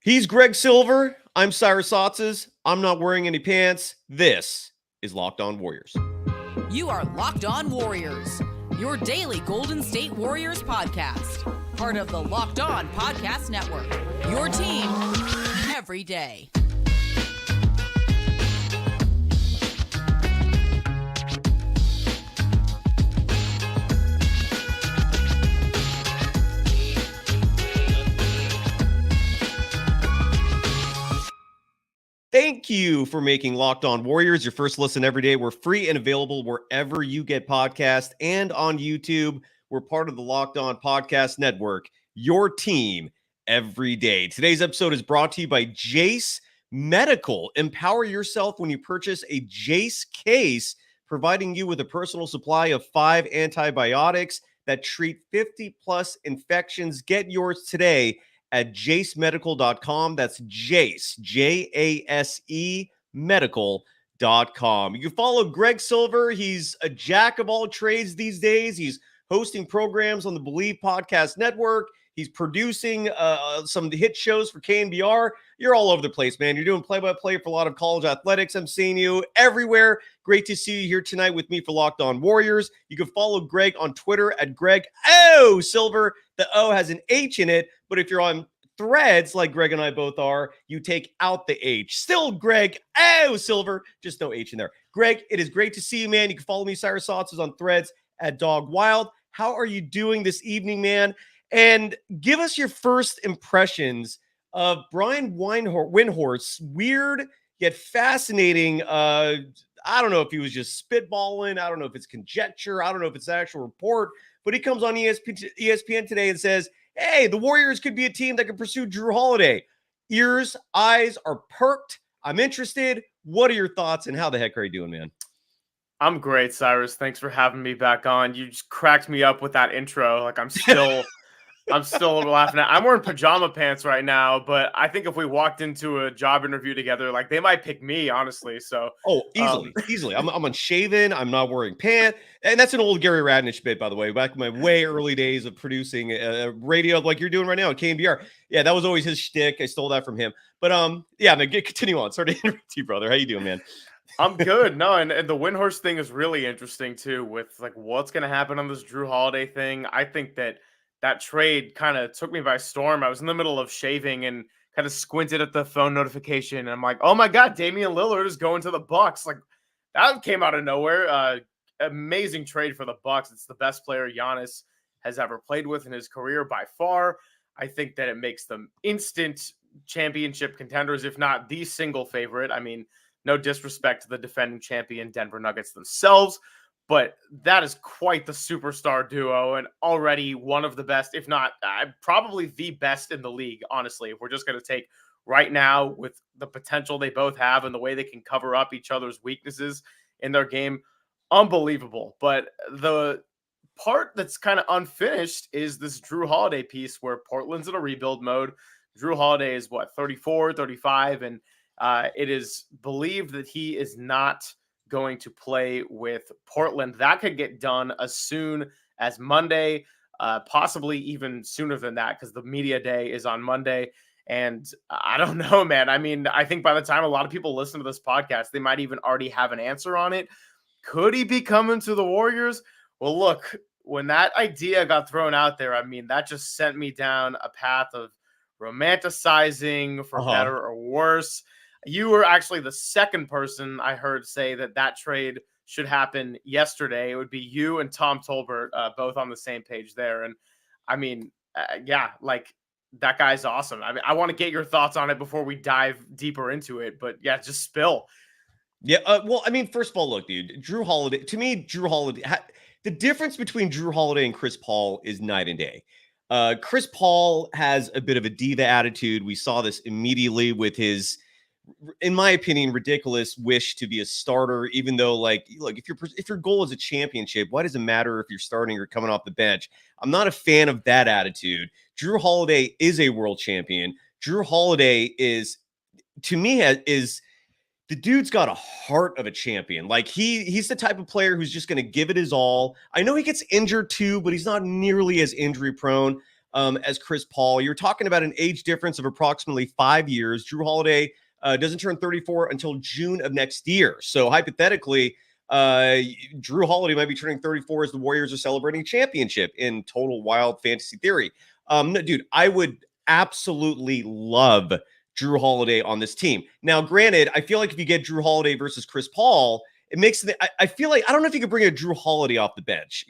He's Greg Silver. I'm Cyrus Saatsaz. I'm not wearing any pants. This is Locked On Warriors. You are Locked On Warriors, your daily Golden State Warriors podcast. Part of the Locked On Podcast Network, your team every day. Thank you for making Locked On Warriors your first listen every day. We're free and available wherever you get podcasts and on YouTube. We're part of the Locked On Podcast Network, your team every day. Today's episode is brought to you by Jase Medical. Empower yourself when you purchase a Jase case, providing you with a personal supply of 5 antibiotics that treat 50 plus infections. Get yours today at jasemedical.com. That's Jase, Jase medical.com. You can follow Greg Silver. He's a jack of all trades these days. He's hosting programs on the Believe Podcast Network. He's producing some hit shows for KNBR. You're all over the place, man. You're doing play-by-play for a lot of college athletics. I'm seeing you everywhere. Great to see you here tonight with me for Locked On Warriors. You can follow Greg on Twitter at Greg O Silver. The O has an H in it, but if you're on Threads, like Greg and I both are, you take out the H. Still Greg O Silver, just no H in there. Greg, it is great to see you, man. You can follow me, Cyrus Saatsaz, on Threads at Dog Wild. How are you doing this evening, man? And give us your first impressions of Brian Windhorst's weird yet fascinating. I don't know if he was just spitballing. I don't know if it's conjecture. I don't know if it's an actual report. But he comes on ESPN today and says, hey, the Warriors could be a team that could pursue Jrue Holiday. Ears, eyes are perked. I'm interested. What are your thoughts and how the heck are you doing, man? I'm great, Cyrus. Thanks for having me back on. You just cracked me up with that intro. Like I'm still laughing at. I'm wearing pajama pants right now, but I think if we walked into a job interview together, like they might pick me, honestly. So easily. I'm unshaven. I'm not wearing pants, and that's an old Gary Radnich bit, by the way. Back in my way early days of producing a radio like you're doing right now at KNBR. Yeah, that was always his shtick. I stole that from him. But yeah, man, continue on. Sorry to interrupt you, brother. How you doing, man? I'm good. No, and the Windhorst thing is really interesting too, with like what's going to happen on this Jrue Holiday thing. I think that trade kind of took me by storm. I was in the middle of shaving and kind of squinted at the phone notification. And I'm like, oh my God, Damian Lillard is going to the Bucks. Like that came out of nowhere. Amazing trade for the Bucks. It's the best player Giannis has ever played with in his career by far. I think that it makes them instant championship contenders, if not the single favorite. I mean, no disrespect to the defending champion Denver Nuggets themselves, but that is quite the superstar duo and already one of the best, if not probably the best in the league, honestly. If we're just going to take right now with the potential they both have and the way they can cover up each other's weaknesses in their game, unbelievable. But the part that's kind of unfinished is this Jrue Holiday piece where Portland's in a rebuild mode. Jrue Holiday is 34, 35, and it is believed that he is not going to play with Portland. That could get done as soon as Monday, possibly even sooner than that, because the media day is on Monday. And I don't know, man. I mean, I think by the time a lot of people listen to this podcast, they might even already have an answer on it. Could he be coming to the Warriors? Well, look, when that idea got thrown out there, I mean, that just sent me down a path of romanticizing, for better or worse. You were actually the second person I heard say that trade should happen yesterday. It would be you and Tom Tolbert, both on the same page there. And I mean, yeah, like that guy's awesome. I mean, I want to get your thoughts on it before we dive deeper into it, but yeah, just spill. Yeah. Well, I mean, first of all, look, dude, Jrue Holiday, to me, the difference between Jrue Holiday and Chris Paul is night and day. Chris Paul has a bit of a diva attitude. We saw this immediately with his, in my opinion, ridiculous wish to be a starter, even though, like, look, if your goal is a championship, why does it matter if you're starting or coming off the bench? I'm not a fan of that attitude. Jrue Holiday is a world champion. Jrue Holiday is, to me, is the dude's got a heart of a champion. Like he's the type of player who's just going to give it his all. I know he gets injured too, but he's not nearly as injury prone. as Chris Paul. You're talking about an age difference of approximately 5 years. Jrue Holiday doesn't turn 34 until June of next year. So hypothetically, Jrue Holiday might be turning 34 as the Warriors are celebrating a championship in total wild fantasy theory. No, dude, I would absolutely love Jrue Holiday on this team. Now, granted, I feel like if you get Jrue Holiday versus Chris Paul, it makes I feel like I don't know if you could bring a Jrue Holiday off the bench,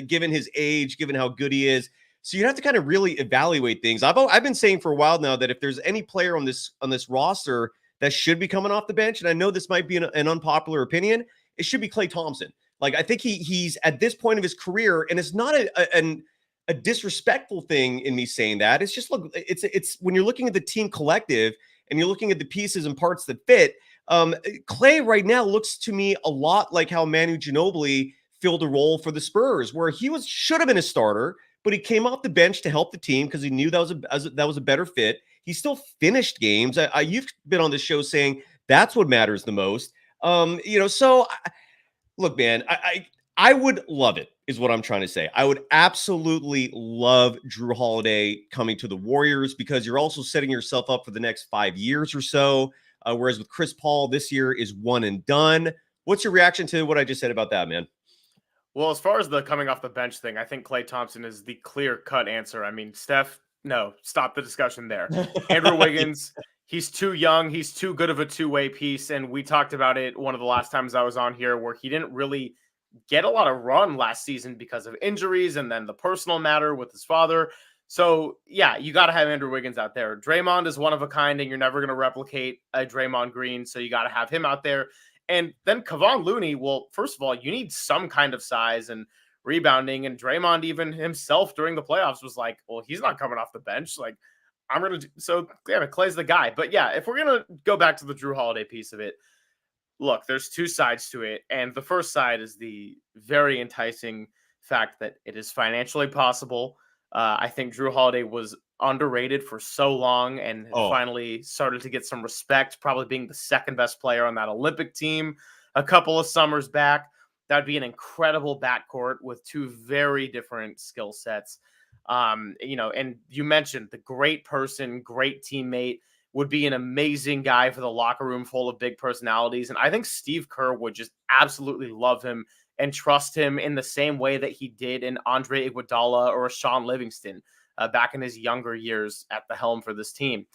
given his age, given how good he is. So you'd have to kind of really evaluate things. I've been saying for a while now that if there's any player on this roster that should be coming off the bench, and I know this might be an unpopular opinion, it should be Klay Thompson. Like, I think he's at this point of his career, and it's not a disrespectful thing in me saying that. It's just, look, it's when you're looking at the team collective and you're looking at the pieces and parts that fit. Klay right now looks to me a lot like how Manu Ginobili filled a role for the Spurs, where he should have been a starter, but he came off the bench to help the team because he knew that was a better fit. He still finished games. You've been on the show saying that's what matters the most. So look, man, I would love it, is what I'm trying to say. I would absolutely love Jrue Holiday coming to the Warriors, because you're also setting yourself up for the next 5 years or so. Whereas with Chris Paul, this year is one and done. What's your reaction to what I just said about that, man? Well, as far as the coming off the bench thing, I think Klay Thompson is the clear-cut answer. I mean, Steph, no, stop the discussion there. Andrew Wiggins, he's too young. He's too good of a two-way piece, and we talked about it one of the last times I was on here, where he didn't really get a lot of run last season because of injuries and then the personal matter with his father. So, yeah, you got to have Andrew Wiggins out there. Draymond is one of a kind, and you're never going to replicate a Draymond Green, so you got to have him out there. And then Kevon Looney, well, first of all, you need some kind of size and rebounding. And Draymond, even himself during the playoffs, was like, well, he's not coming off the bench. Like, I'm going to – so, yeah, Klay's the guy. But, yeah, if we're going to go back to the Jrue Holiday piece of it, look, there's two sides to it. And the first side is the very enticing fact that it is financially possible. I think Jrue Holiday was underrated for so long and finally started to get some respect, probably being the second best player on that Olympic team a couple of summers back. That'd be an incredible backcourt with two very different skill sets. And you mentioned the great person, great teammate, would be an amazing guy for the locker room full of big personalities. And I think Steve Kerr would just absolutely love him and trust him in the same way that he did in Andre Iguodala or Sean Livingston back in his younger years at the helm for this team.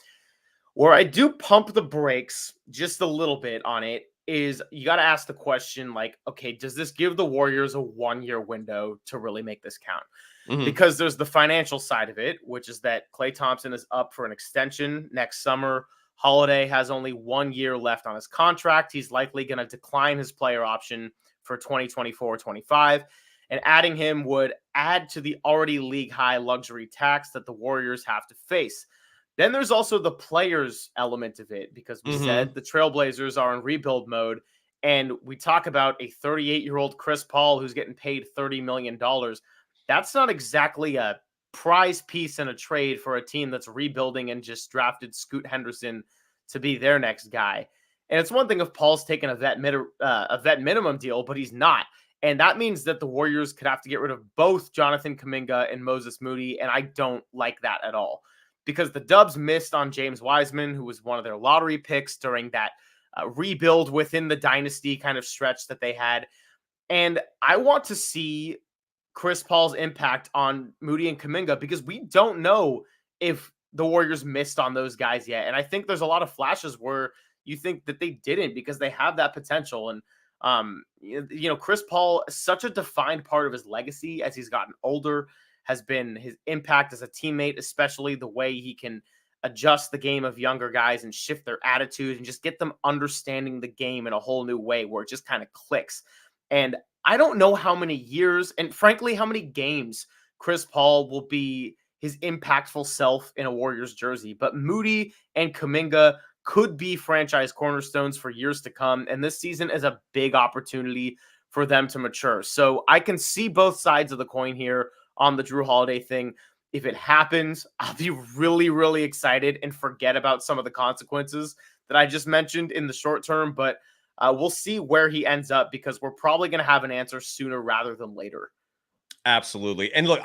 Where I do pump the brakes just a little bit on it is you got to ask the question, like, okay, does this give the Warriors a 1-year window to really make this count? Mm-hmm. Because there's the financial side of it, which is that Klay Thompson is up for an extension next summer. Holiday has only 1 year left on his contract. He's likely going to decline his player option for 2024-25, and adding him would add to the already league-high luxury tax that the Warriors have to face. Then there's also the players element of it, because we said the Trailblazers are in rebuild mode, and we talk about a 38-year-old Chris Paul who's getting paid $30 million. That's not exactly a prize piece in a trade for a team that's rebuilding and just drafted Scoot Henderson to be their next guy. And it's one thing if Paul's taking a vet minimum deal, but he's not. And that means that the Warriors could have to get rid of both Jonathan Kuminga and Moses Moody, and I don't like that at all. Because the Dubs missed on James Wiseman, who was one of their lottery picks during that rebuild within the dynasty kind of stretch that they had. And I want to see Chris Paul's impact on Moody and Kuminga, because we don't know if the Warriors missed on those guys yet. And I think there's a lot of flashes where you think that they didn't, because they have that potential. And, Chris Paul, such a defined part of his legacy as he's gotten older, has been his impact as a teammate, especially the way he can adjust the game of younger guys and shift their attitude and just get them understanding the game in a whole new way where it just kind of clicks. And I don't know how many years and frankly, how many games Chris Paul will be his impactful self in a Warriors jersey, but Moody and Kuminga could be franchise cornerstones for years to come. And this season is a big opportunity for them to mature. So I can see both sides of the coin here on the Jrue Holiday thing. If it happens, I'll be really, really excited and forget about some of the consequences that I just mentioned in the short term. But we'll see where he ends up, because we're probably going to have an answer sooner rather than later. Absolutely. And look,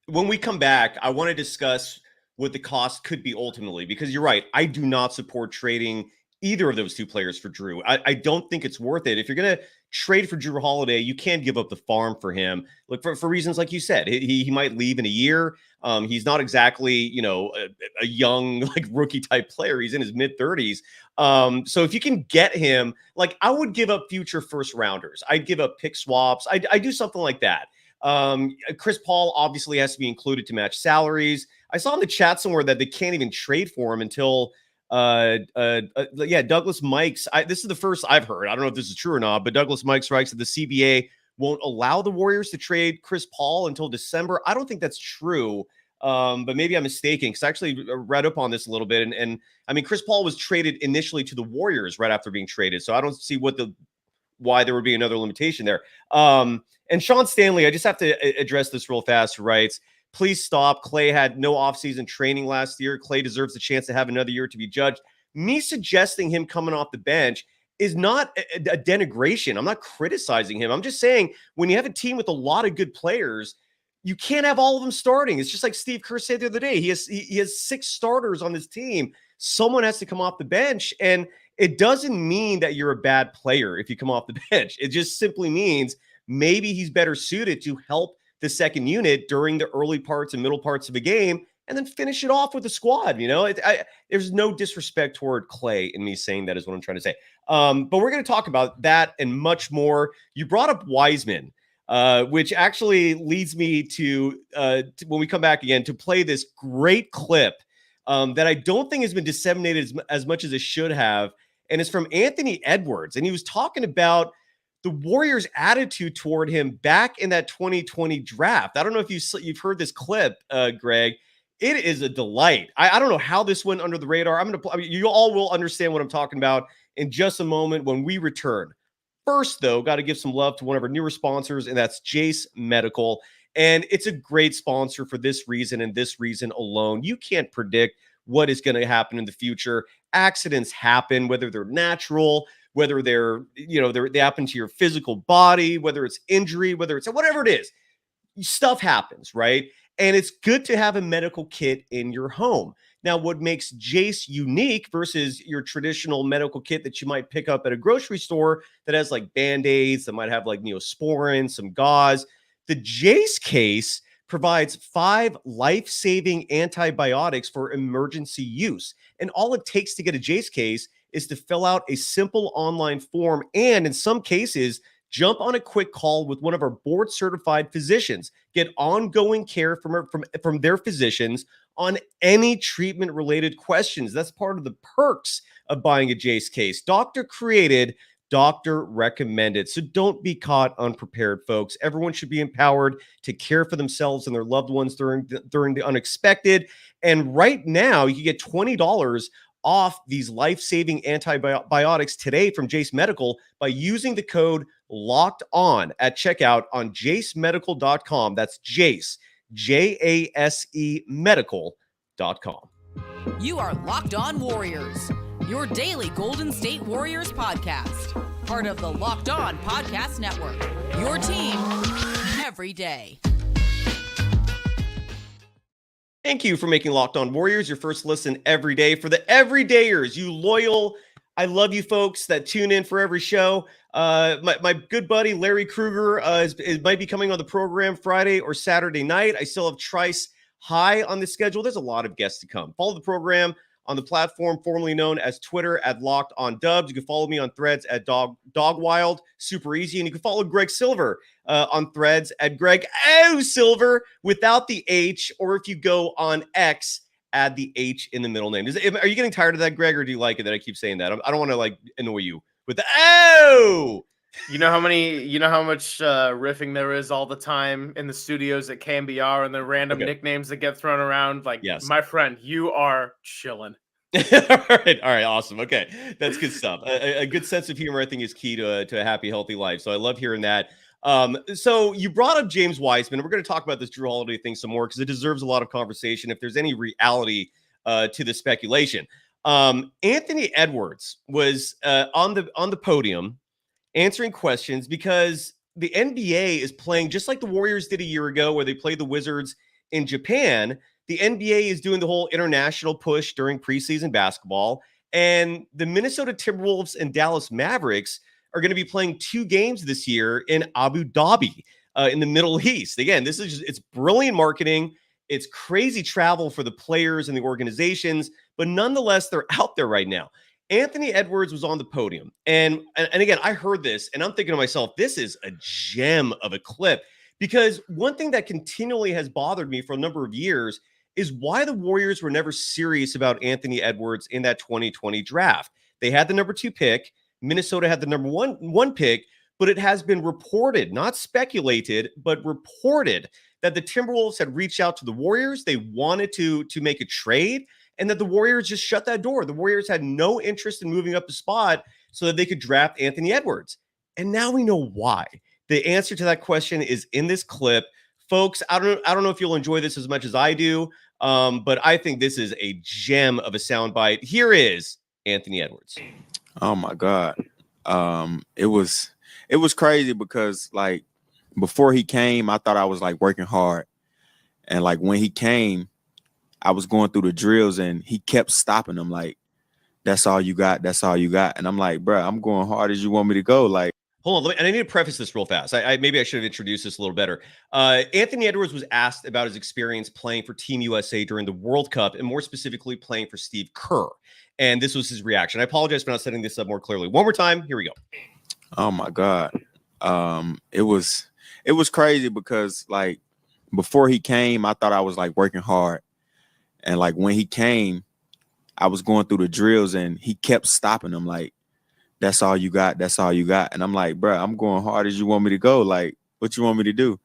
when we come back, I want to discuss what the cost could be ultimately, because you're right. I do not support trading either of those two players for Jrue. I don't think it's worth it. If you're going to trade for Jrue Holiday, you can't give up the farm for him. Look, for reasons like you said, he might leave in a year. He's not exactly, a young, like, rookie type player. He's in his mid 30s. So if you can get him, like, I would give up future first rounders. I'd give up pick swaps. I do something like that. Chris Paul obviously has to be included to match salaries. I saw in the chat somewhere that they can't even trade for him until Douglas Mikes. This is the first I've heard. I don't know if this is true or not, but Douglas Mikes writes that the CBA won't allow the Warriors to trade Chris Paul until December. I don't think that's true. But maybe I'm mistaken, because I actually read up on this a little bit. And I mean, Chris Paul was traded initially to the Warriors right after being traded. So I don't see why there would be another limitation there. And Sean Stanley, I just have to address this real fast, who writes, please stop. Clay had no offseason training last year. Clay deserves a chance to have another year to be judged. Me suggesting him coming off the bench is not a denigration. I'm not criticizing him. I'm just saying, when you have a team with a lot of good players, you can't have all of them starting. It's just like Steve Kerr said the other day. He has 6 starters on this team. Someone has to come off the bench, and it doesn't mean that you're a bad player if you come off the bench. It just simply means maybe he's better suited to help the second unit during the early parts and middle parts of a game, and then finish it off with the squad. There's no disrespect toward Clay in me saying that, is what I'm trying to say. But we're going to talk about that and much more. You brought up Wiseman, which actually leads me to when we come back again, to play this great clip that I don't think has been disseminated as much as it should have. And it's from Anthony Edwards. And he was talking about the Warriors' attitude toward him back in that 2020 draft. I don't know if you've heard this clip, Greg. It is a delight. I don't know how this went under the radar. You all will understand what I'm talking about in just a moment when we return. First, though, got to give some love to one of our newer sponsors, and that's Jase Medical. And it's a great sponsor for this reason and this reason alone. You can't predict what is going to happen in the future. Accidents happen, whether they're natural, whether they happen to your physical body, whether it's injury, whether it's whatever it is. Stuff happens, right? And it's good to have a medical kit in your home. Now, what makes Jase unique versus your traditional medical kit that you might pick up at a grocery store that has like Band-Aids, that might have like Neosporin, some gauze, the Jase case provides 5 life-saving antibiotics for emergency use. And all it takes to get a Jase case is to fill out a simple online form, and in some cases, jump on a quick call with one of our board-certified physicians. Get ongoing care from their physicians on any treatment-related questions. That's part of the perks of buying a Jase case. Doctor created, doctor recommended. So don't be caught unprepared, folks. Everyone should be empowered to care for themselves and their loved ones during the unexpected. And right now, you can get $20 off these life-saving antibiotics today from Jase Medical by using the code Locked On at checkout on jasemedical.com. That's Jase, Jase medical.com. You are Locked On Warriors, your daily Golden State Warriors podcast. Part of the Locked On Podcast Network, your team every day. Thank you for making Locked On Warriors your first listen every day. For the everydayers, you loyal, I love you folks that tune in for every show. My good buddy Larry Kruger might be coming on the program Friday or Saturday night. I still have Trice High on the schedule. There's a lot of guests to come. Follow the program on the platform formerly known as Twitter at Locked On Dubs. You can follow me on Threads at Dogwild, super easy. And you can follow Greg Silver on Threads at Greg Silver without the H, or if you go on X, add the H in the middle name. Are you getting tired of that, Greg, or do you like it that I keep saying that? I don't want to annoy you with the You know how much riffing there is all the time in the studios at KMBR and the random nicknames that get thrown around. Yes. My friend, you are chilling. All right, awesome. Okay, that's good stuff. A good sense of humor, I think, is key to a happy, healthy life. So I love hearing that. So you brought up James Wiseman. We're going to talk about this Jrue Holiday thing some more because it deserves a lot of conversation if there's any reality to the speculation. Anthony Edwards was on the podium answering questions because the NBA is playing just like the Warriors did a year ago, where they played the Wizards in Japan, the NBA is doing the whole international push during preseason basketball. And the Minnesota Timberwolves and Dallas Mavericks are going to be playing 2 games this year in Abu Dhabi in the Middle East. Again, this is it's brilliant marketing. It's crazy travel for the players and the organizations, but nonetheless, they're out there right now. Anthony Edwards was on the podium. And again, I heard this and I'm thinking to myself, this is a gem of a clip, because one thing that continually has bothered me for a number of years is why the Warriors were never serious about Anthony Edwards in that 2020 draft. They had the number 2 pick. Minnesota had the number one pick, but it has been reported, not speculated, but reported that the Timberwolves had reached out to the Warriors. They wanted to make a trade, and that the Warriors just shut that door. The Warriors had no interest in moving up a spot so that they could draft Anthony Edwards. And now we know why. The answer to that question is in this clip. Folks, I don't know if you'll enjoy this as much as I do, but I think this is a gem of a soundbite. Here is Anthony Edwards. Oh my God. It was crazy because like before he came, I thought I was like working hard. And like when he came, I was going through the drills and he kept stopping them. Like, that's all you got. That's all you got. And I'm like, bro, I'm going hard as you want me to go. Like, hold on, and I need to preface this real fast. Maybe I should have introduced this a little better. Anthony Edwards was asked about his experience playing for Team USA during the World Cup, and more specifically playing for Steve Kerr. And this was his reaction. I apologize for not setting this up more clearly. One more time. Here we go. Oh my God. It was crazy because like before he came, I thought I was like working hard. And like when he came, I was going through the drills and he kept stopping them. Like, that's all you got. That's all you got. And I'm like, bro, I'm going hard as you want me to go. Like, what you want me to do?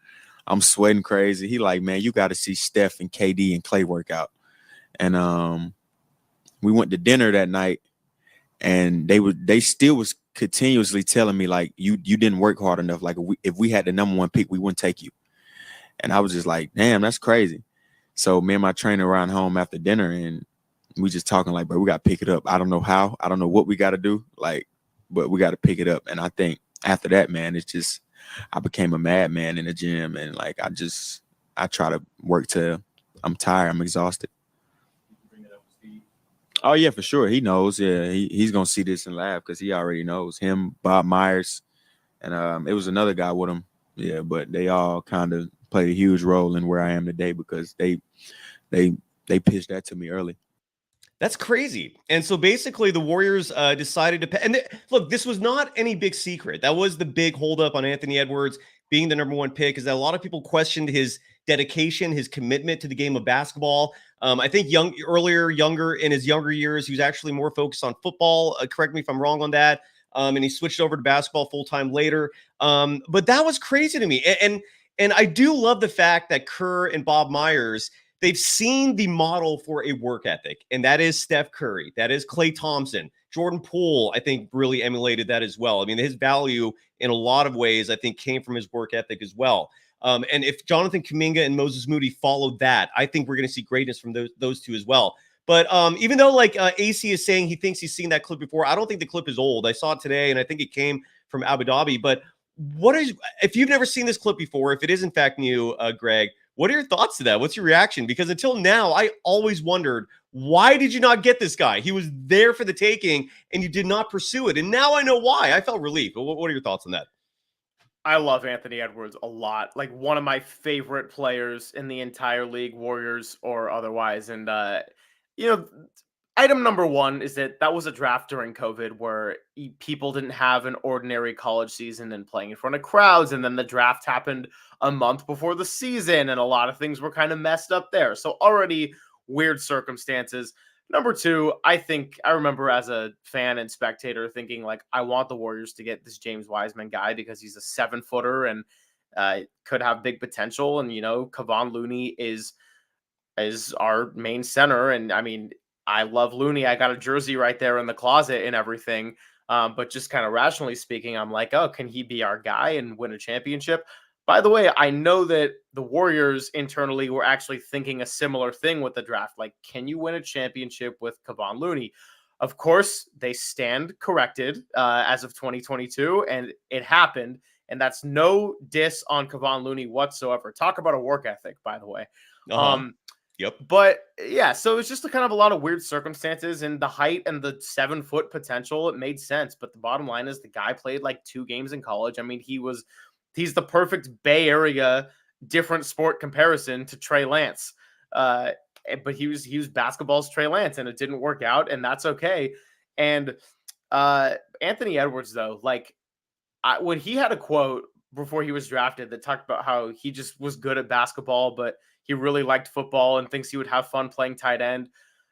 I'm sweating crazy. He like, man, you got to see Steph and KD and Clay work out. And we went to dinner that night, and they still was continuously telling me like, you didn't work hard enough. Like if we had the number 1 pick, we wouldn't take you. And I was just like, damn, that's crazy. So me and my trainer ran home after dinner, and we just talking like, bro, we got to pick it up. I don't know how. I don't know what we got to do. Like, but we got to pick it up. And I think after that, man, it's just, I became a madman in the gym. And like, I try to work till I'm tired. I'm exhausted. Oh yeah, for sure. He knows. Yeah. He's going to see this and laugh because he already knows. Him, Bob Myers, and it was another guy with him. Yeah. But they all kind of played a huge role in where I am today because they pitched that to me early. That's crazy. And so basically the Warriors decided to pay. And look, this was not any big secret. That was the big holdup on Anthony Edwards being the number 1 pick, is that a lot of people questioned his dedication, his commitment to the game of basketball. I think younger in his younger years, he was actually more focused on football. Correct me if I'm wrong on that. And he switched over to basketball full-time later. But that was crazy to me. And I do love the fact that Kerr and Bob Myers, they've seen the model for a work ethic, and that is Steph Curry. That is Klay Thompson. Jordan Poole, I think, really emulated that as well. I mean, his value in a lot of ways, I think, came from his work ethic as well. And if Jonathan Kuminga and Moses Moody followed that, I think we're going to see greatness from those two as well. But even though like AC is saying he thinks he's seen that clip before, I don't think the clip is old. I saw it today, and I think it came from Abu Dhabi. But if you've never seen this clip before, if it is in fact new, Greg, what are your thoughts to that? What's your reaction? Because until now, I always wondered, why did you not get this guy? He was there for the taking, and you did not pursue it. And now I know why. I felt relief. But what are your thoughts on that? I love Anthony Edwards a lot. Like one of my favorite players in the entire league, Warriors or otherwise. And, item number 1 is that was a draft during COVID where people didn't have an ordinary college season and playing in front of crowds. And then the draft happened a month before the season, and a lot of things were kind of messed up there. So already weird circumstances. Number 2, I remember as a fan and spectator thinking like, I want the Warriors to get this James Wiseman guy because he's a 7-footer and could have big potential. And, Kevon Looney is our main center. And I mean, I love Looney. I got a jersey right there in the closet and everything. But just kind of rationally speaking, I'm like, oh, can he be our guy and win a championship? By the way, I know that the Warriors internally were actually thinking a similar thing with the draft. Like, can you win a championship with Kevon Looney? Of course, they stand corrected as of 2022, and it happened. And that's no diss on Kevon Looney whatsoever. Talk about a work ethic, by the way. Uh-huh. Yep. But yeah, so it's just a kind of a lot of weird circumstances, and the height and the 7-foot potential, it made sense. But the bottom line is the guy played like 2 games in college. I mean, he's the perfect Bay Area different sport comparison to Trey Lance. But he was basketball's Trey Lance, and it didn't work out, and that's okay. And Anthony Edwards, though, like when he had a quote before he was drafted that talked about how he just was good at basketball, but he really liked football and thinks he would have fun playing tight end.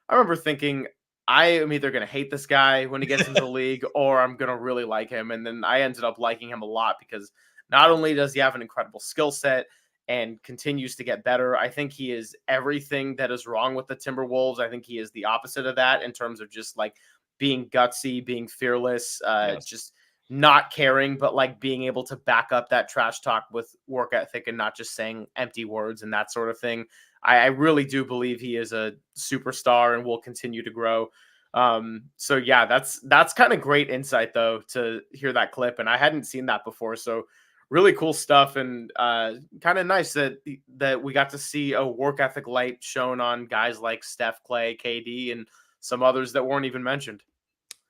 I remember thinking, I am either going to hate this guy when he gets into the league, or I'm going to really like him. And then I ended up liking him a lot, because not only does he have an incredible skill set and continues to get better, I think he is everything that is wrong with the Timberwolves. I think he is the opposite of that in terms of just like being gutsy, being fearless, Yes. just not caring, but like being able to back up that trash talk with work ethic and not just saying empty words and that sort of thing. I really do believe he is a superstar and will continue to grow. So yeah, that's kind of great insight though, to hear that clip. And I hadn't seen that before. So really cool stuff, and kind of nice that we got to see a work ethic light shown on guys like Steph, Clay, KD, and some others that weren't even mentioned.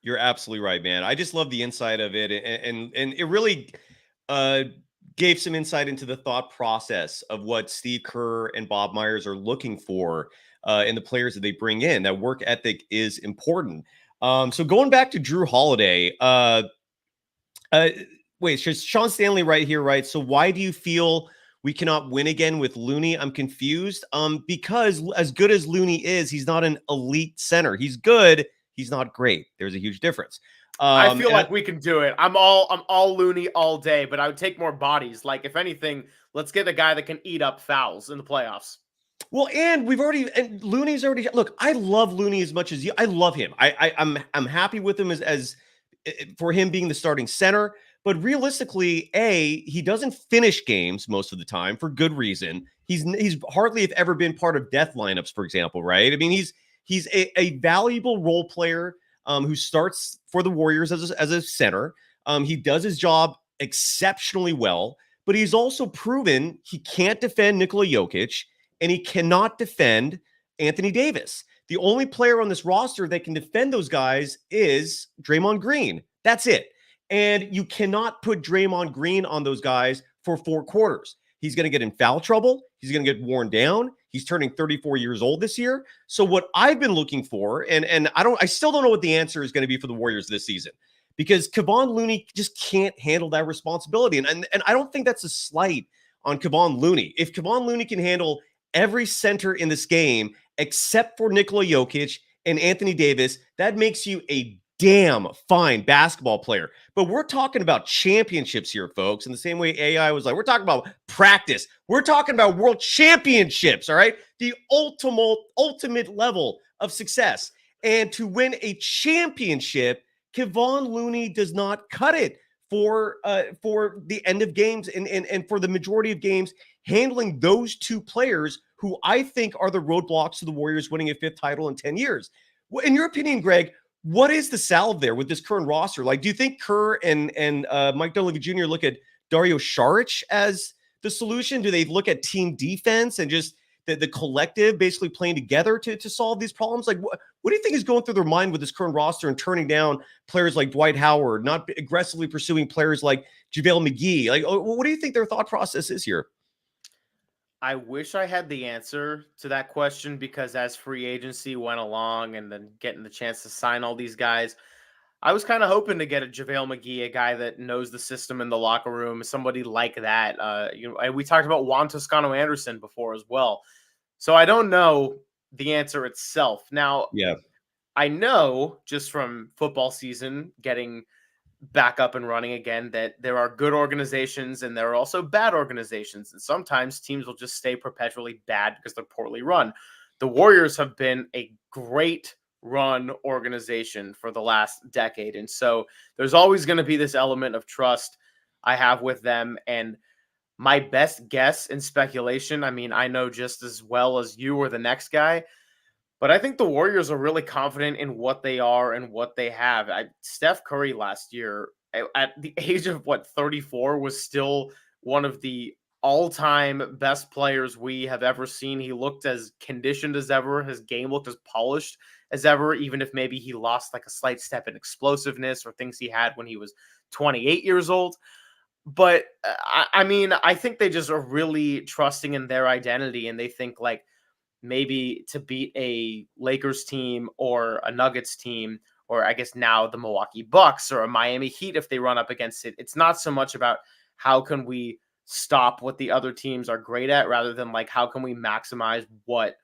You're absolutely right, man. I just love the insight of it, and it really gave some insight into the thought process of what Steve Kerr and Bob Myers are looking for in the players that they bring in. That work ethic is important. So going back to Jrue Holiday, wait, Sean Stanley right here, right? So why do you feel we cannot win again with Looney? I'm confused. Because as good as Looney is, he's not an elite center. He's good. He's not great. There's a huge difference. I feel like we can do it. I'm all Looney all day, but I would take more bodies. Like, if anything, let's get a guy that can eat up fouls in the playoffs. Well, and Looney's already, look, I love Looney as much as you. I love him. I'm happy with him as for him being the starting center. But realistically, he doesn't finish games most of the time for good reason. He's hardly have ever been part of death lineups, for example, right? I mean, he's a valuable role player who starts for the Warriors as a center. He does his job exceptionally well, but he's also proven he can't defend Nikola Jokic, and he cannot defend Anthony Davis. The only player on this roster that can defend those guys is Draymond Green. That's it. And you cannot put Draymond Green on those guys for 4 quarters. He's going to get in foul trouble. He's going to get worn down. He's turning 34 years old this year. So what I've been looking for, and I still don't know what the answer is going to be for the Warriors this season, because Kevon Looney just can't handle that responsibility. And I don't think that's a slight on Kevon Looney. If Kevon Looney can handle every center in this game except for Nikola Jokic and Anthony Davis, that makes you a damn fine basketball player. But we're talking about championships here, folks. In the same way AI was like, we're talking about practice. We're talking about world championships, all right? The ultimate level of success. And to win a championship, Kevon Looney does not cut it for the end of games and for the majority of games, handling those 2 players who I think are the roadblocks to the Warriors winning a 5th title in 10 years. In your opinion, Greg, what is the salve there with this current roster? Like, do you think Kerr and Mike Dunleavy Jr. look at Dario Saric as the solution? Do they look at team defense and just the collective basically playing together to solve these problems? Like, what do you think is going through their mind with this current roster and turning down players like Dwight Howard, not aggressively pursuing players like JaVale McGee? Like, what do you think their thought process is here? I wish I had the answer to that question, because as free agency went along and then getting the chance to sign all these guys, I was kind of hoping to get a JaVale McGee, a guy that knows the system in the locker room, somebody like that. And we talked about Juan Toscano Anderson before as well. So I don't know the answer itself. Now, Yeah. I know just from football season getting back up and running again that there are good organizations and there are also bad organizations. And sometimes teams will just stay perpetually bad because they're poorly run. The Warriors have been a great run organization for the last decade. And so there's always going to be this element of trust I have with them. And my best guess in speculation, I mean, I know just as well as you or the next guy, but I think the Warriors are really confident in what they are and what they have. Steph Curry last year, at the age of 34, was still one of the all-time best players we have ever seen. He looked as conditioned as ever. His game looked as polished as ever, even if maybe he lost like a slight step in explosiveness or things he had when he was 28 years old. But I mean, I think they just are really trusting in their identity, and they think like maybe to beat a Lakers team or a Nuggets team, or I guess now the Milwaukee Bucks or a Miami Heat, if they run up against it, it's not so much about how can we stop what the other teams are great at, rather than like how can we maximize what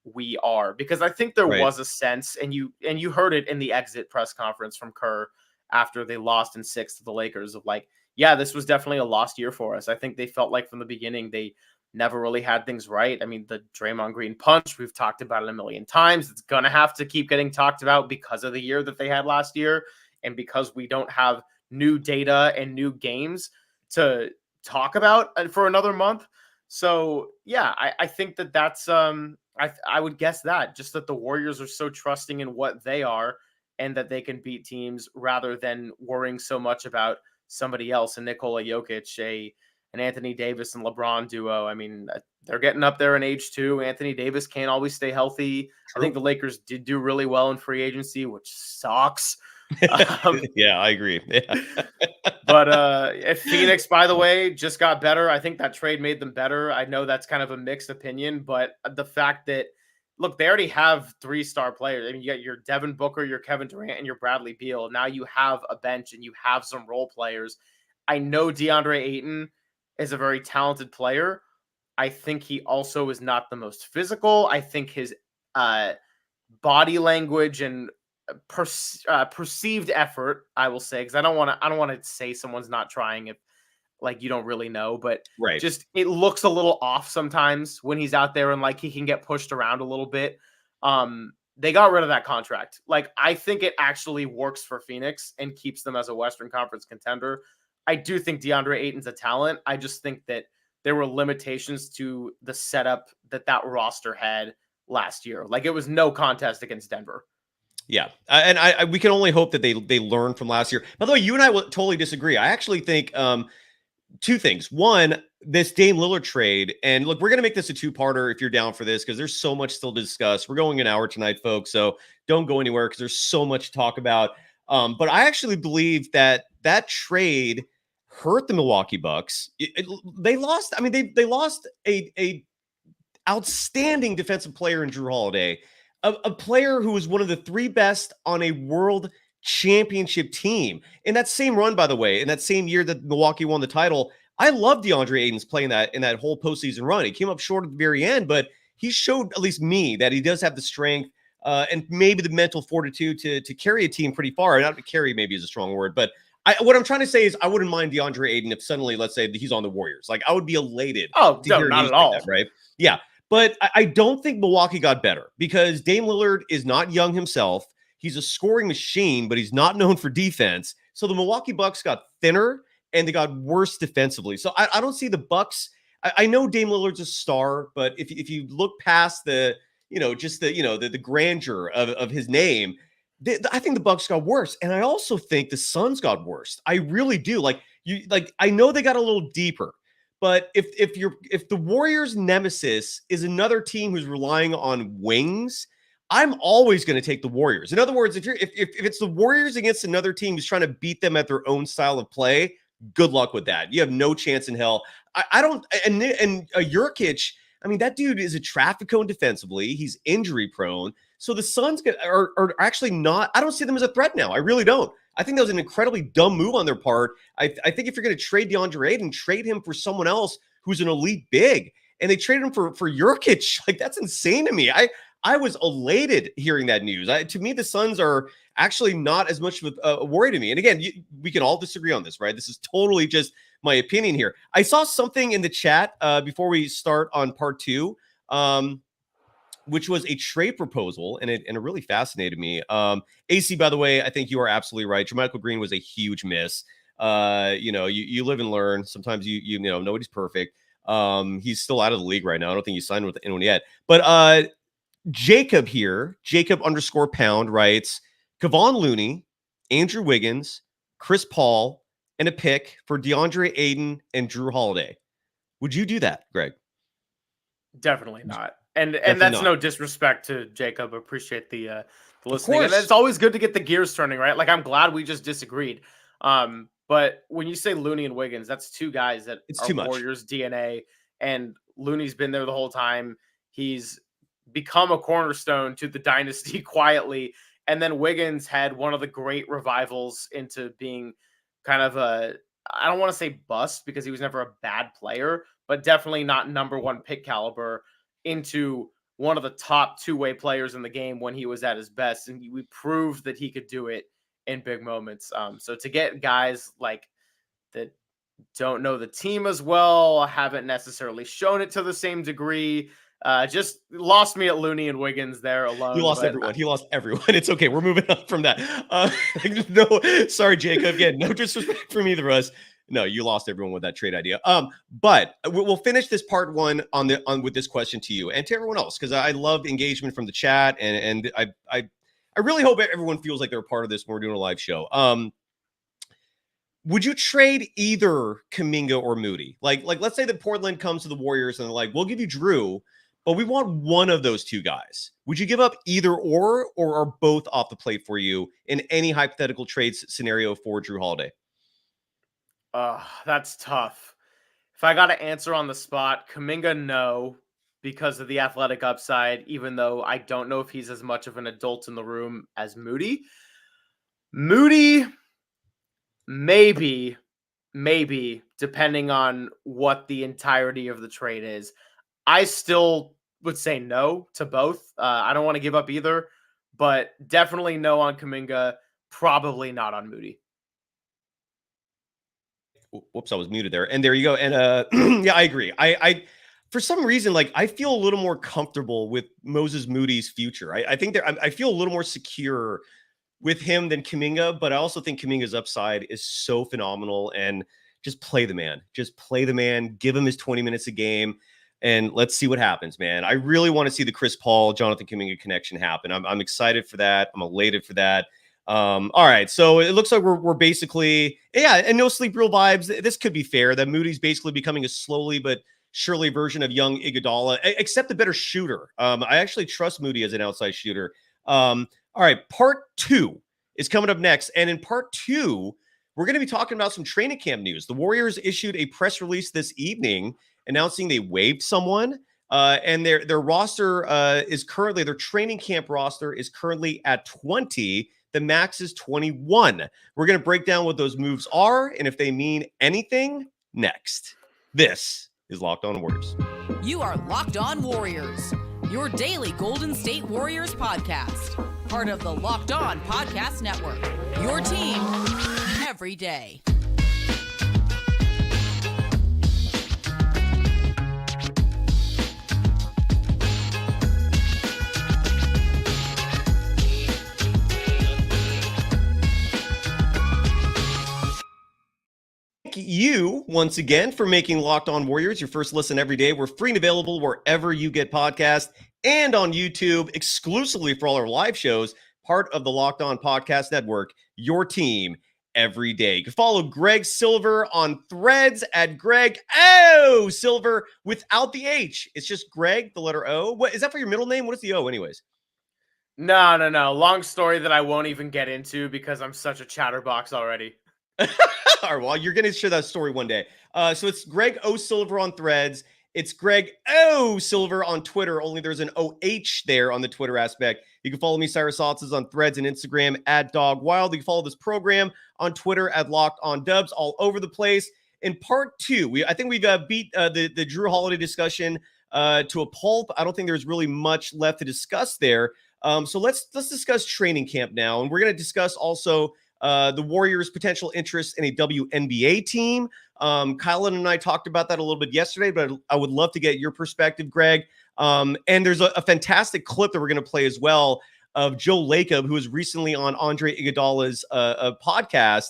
we are. Because I think there Right. was a sense, and you heard it in the exit press conference from Kerr after they lost in 6 to the Lakers, of like, yeah, this was definitely a lost year for us. I think they felt like from the beginning they never really had things right. I mean, the Draymond Green punch, we've talked about it a million times. It's going to have to keep getting talked about because of the year that they had last year, and because we don't have new data and new games to talk about for another month. So, yeah, I think that's I would guess that just that the Warriors are so trusting in what they are, and that they can beat teams rather than worrying so much about somebody else, and Nikola Jokic, an Anthony Davis and LeBron duo. I mean, they're getting up there in age too. Anthony Davis can't always stay healthy. I think the Lakers did do really well in free agency, which sucks. Yeah, I agree. Yeah. But if Phoenix, by the way, just got better, I think that trade made them better. I know that's kind of a mixed opinion, but the fact that, look, they already have 3-star players. I mean, you got your Devin Booker, your Kevin Durant, and your Bradley Beal. Now you have a bench and you have some role players. I know DeAndre Ayton is a very talented player. I think he also is not the most physical. I think his body language and perceived effort, I will say, because I don't want to say someone's not trying if like you don't really know, but Right. just it looks a little off sometimes when he's out there and like he can get pushed around a little bit. They got rid of that contract. Like, I think it actually works for Phoenix and keeps them as a Western Conference contender. I do think DeAndre Ayton's a talent. I just think that there were limitations to the setup that roster had last year. Like, it was no contest against Denver. Yeah, and I we can only hope that they learn from last year. By the way, you and I will totally disagree. I actually think two things. One, this Dame Lillard trade, and look, we're going to make this a 2-parter if you're down for this, because there's so much still to discuss. We're going an hour tonight, folks, so don't go anywhere because there's so much to talk about. But I actually believe that trade hurt the Milwaukee Bucks. They lost. I mean, they lost a outstanding defensive player in Jrue Holiday, a player who was one of the 3 best on a world championship team. In that same run, by the way, in that same year that Milwaukee won the title, I love DeAndre Ayton's play in that whole postseason run. He came up short at the very end, but he showed, at least me, that he does have the strength and maybe the mental fortitude to carry a team pretty far. Not to carry maybe is a strong word, but what I'm trying to say is I wouldn't mind DeAndre Ayton if suddenly, let's say, he's on the Warriors. Like, I would be elated. Oh, to no, hear not news at all. that, right? Yeah. But I don't think Milwaukee got better because Dame Lillard is not young himself. He's a scoring machine, but he's not known for defense. So the Milwaukee Bucks got thinner and they got worse defensively. So I don't see the Bucks. I know Dame Lillard's a star, but if you look past the grandeur of his name, I think the Bucks got worse. And I also think the Suns got worse. I really do. I know they got a little deeper. But if the Warriors' nemesis is another team who's relying on wings, I'm always going to take the Warriors. In other words, if it's the Warriors against another team who's trying to beat them at their own style of play, good luck with that. You have no chance in hell. I don't. And Jurkic, I mean, that dude is a traffic cone defensively. He's injury prone. So the Suns are actually not. I don't see them as a threat now. I really don't. I think that was an incredibly dumb move on their part. I think if you're going to trade DeAndre Ayton, trade him for someone else who's an elite big. And they traded him for Jurkic. Like, that's insane to me. I was elated hearing that news. To me, the Suns are actually not as much of a worry to me. And again, we can all disagree on this, right? This is totally just my opinion here. I saw something in the chat before we start on part 2. Which was a trade proposal, and it really fascinated me. AC, by the way, I think you are absolutely right. Jermichael Green was a huge miss. You live and learn. Sometimes you know nobody's perfect. He's still out of the league right now. I don't think he's signed with anyone yet. But Jacob _pound writes Kevon Looney, Andrew Wiggins, Chris Paul, and a pick for DeAndre Ayton and Jrue Holiday. Would you do that, Greg? Definitely not. And Definitely that's not. no disrespect to Jacob. Appreciate the listening. And course. it's always good to get the gears turning, right? Like I'm glad we just disagreed. But when you say Looney and Wiggins, that's two guys that It's are too much. Warriors DNA, and Looney's been there the whole time. He's become a cornerstone to the dynasty quietly. And then Wiggins had one of the great revivals into being kind of I don't want to say bust because he was never a bad player, but definitely not number one pick caliber, into one of the top two-way players in the game when he was at his best. And we proved that he could do it in big moments. So to get guys like that don't know the team as well, haven't necessarily shown it to the same degree, just lost me at Looney and Wiggins there alone. He lost everyone. He lost everyone. It's okay. We're moving on from that. No, sorry, Jacob. Again, no disrespect from either of us. No, you lost everyone with that trade idea. But we'll finish this part one on with this question to you and to everyone else, because I love engagement from the chat, and I really hope everyone feels like they're a part of this when we're doing a live show. Would you trade either Kuminga or Moody? Like let's say that Portland comes to the Warriors and they're like, we'll give you Jrue, but we want one of those two guys. Would you give up either or are both off the plate for you in any hypothetical trades scenario for Jrue Holiday? That's tough. If I got to answer on the spot, Kuminga, no, because of the athletic upside, even though I don't know if he's as much of an adult in the room as Moody. Moody, maybe, depending on what the entirety of the trade is. I still would say no to both. I don't want to give up either, but definitely no on Kuminga, probably not on Moody. Whoops, I was muted there. And there you go. And yeah, I agree. I for some reason, like I feel a little more comfortable with Moses Moody's future. I think I feel a little more secure with him than Kuminga, but I also think Kuminga's upside is so phenomenal. And just play the man. Just play the man. Give him his 20 minutes a game. And let's see what happens, man. I really want to see the Chris Paul, Jonathan Kuminga connection happen. I'm excited for that. I'm elated for that. All right, so it looks like we're basically, yeah, and no sleep rule vibes. This could be fair that Moody's basically becoming a slowly but surely version of young Iguodala, except a better shooter. I actually trust Moody as an outside shooter. All right, part 2 is coming up next, and in part 2, we're going to be talking about some training camp news. The Warriors issued a press release this evening announcing they waived someone, and their roster is currently, their training camp roster is currently at 20. The max is 21. We're going to break down what those moves are and if they mean anything next. This is Locked On Warriors. You are Locked On Warriors, your daily Golden State Warriors podcast. Part of the Locked On Podcast Network, your team every day. You once again for making Locked On Warriors your first listen every day. We're free and available wherever you get podcasts and on YouTube exclusively for all our live shows, part of the Locked On Podcast Network, your team every day. You can follow Greg Silver on Threads at Greg O Silver without the H. It's just Greg, the letter O. What is that for your middle name? What is the O anyways? No. Long story that I won't even get into because I'm such a chatterbox already. All right, well, you're going to share that story one day. So it's Greg O Silver on Threads. It's Greg O Silver on Twitter. Only there's an OH there on the Twitter aspect. You can follow me, Cyrus Saatsaz, on Threads and Instagram at Dog Wild. You can follow this program on Twitter at Locked On Dubs, all over the place. In part 2, I think we've beat the Jrue Holiday discussion to a pulp. I don't think there's really much left to discuss there. So let's discuss training camp now, and we're going to discuss also the Warriors' potential interest in a WNBA team. Kylan and I talked about that a little bit yesterday, but I would love to get your perspective, Greg. And there's a fantastic clip that we're going to play as well of Joe Lacob, who was recently on Andre Iguodala's podcast,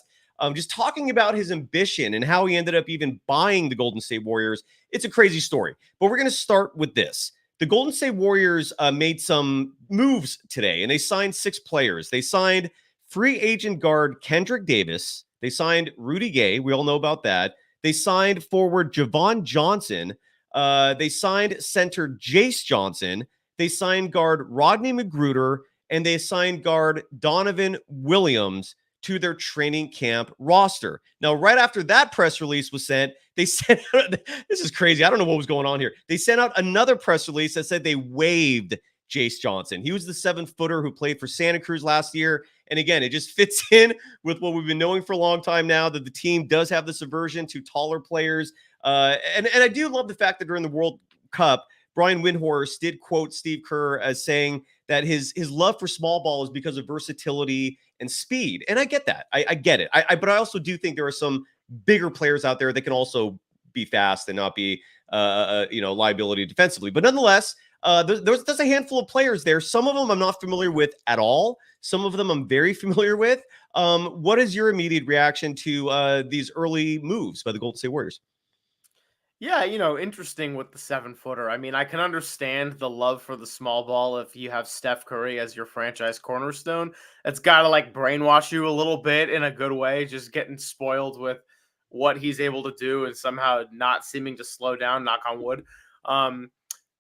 just talking about his ambition and how he ended up even buying the Golden State Warriors. It's a crazy story, but we're going to start with this. The Golden State Warriors made some moves today, and they signed 6 players. They signed free agent guard Kendrick Davis. They signed Rudy Gay. We all know about that. They signed forward Javon Johnson. They signed center Jace Johnson. They signed guard Rodney Magruder, and they signed guard Donovan Williams to their training camp roster. Now, right after that press release was sent, they sent out, this is crazy. I don't know what was going on here. They sent out another press release that said they waived Jace Johnson. He was the 7-footer who played for Santa Cruz last year. And again, it just fits in with what we've been knowing for a long time now, that the team does have this aversion to taller players. And I do love the fact that during the World Cup, Brian Windhorst did quote Steve Kerr as saying that his love for small ball is because of versatility and speed. And I get that. I get it. But I also do think there are some bigger players out there that can also be fast and not be liability defensively. But nonetheless, there's a handful of players there. Some of them I'm not familiar with at all. Some of them I'm very familiar with. What is your immediate reaction to these early moves by the Golden State Warriors? Yeah, interesting with the 7-footer. I mean, I can understand the love for the small ball if you have Steph Curry as your franchise cornerstone. It's got to like brainwash you a little bit in a good way, just getting spoiled with what he's able to do and somehow not seeming to slow down, knock on wood.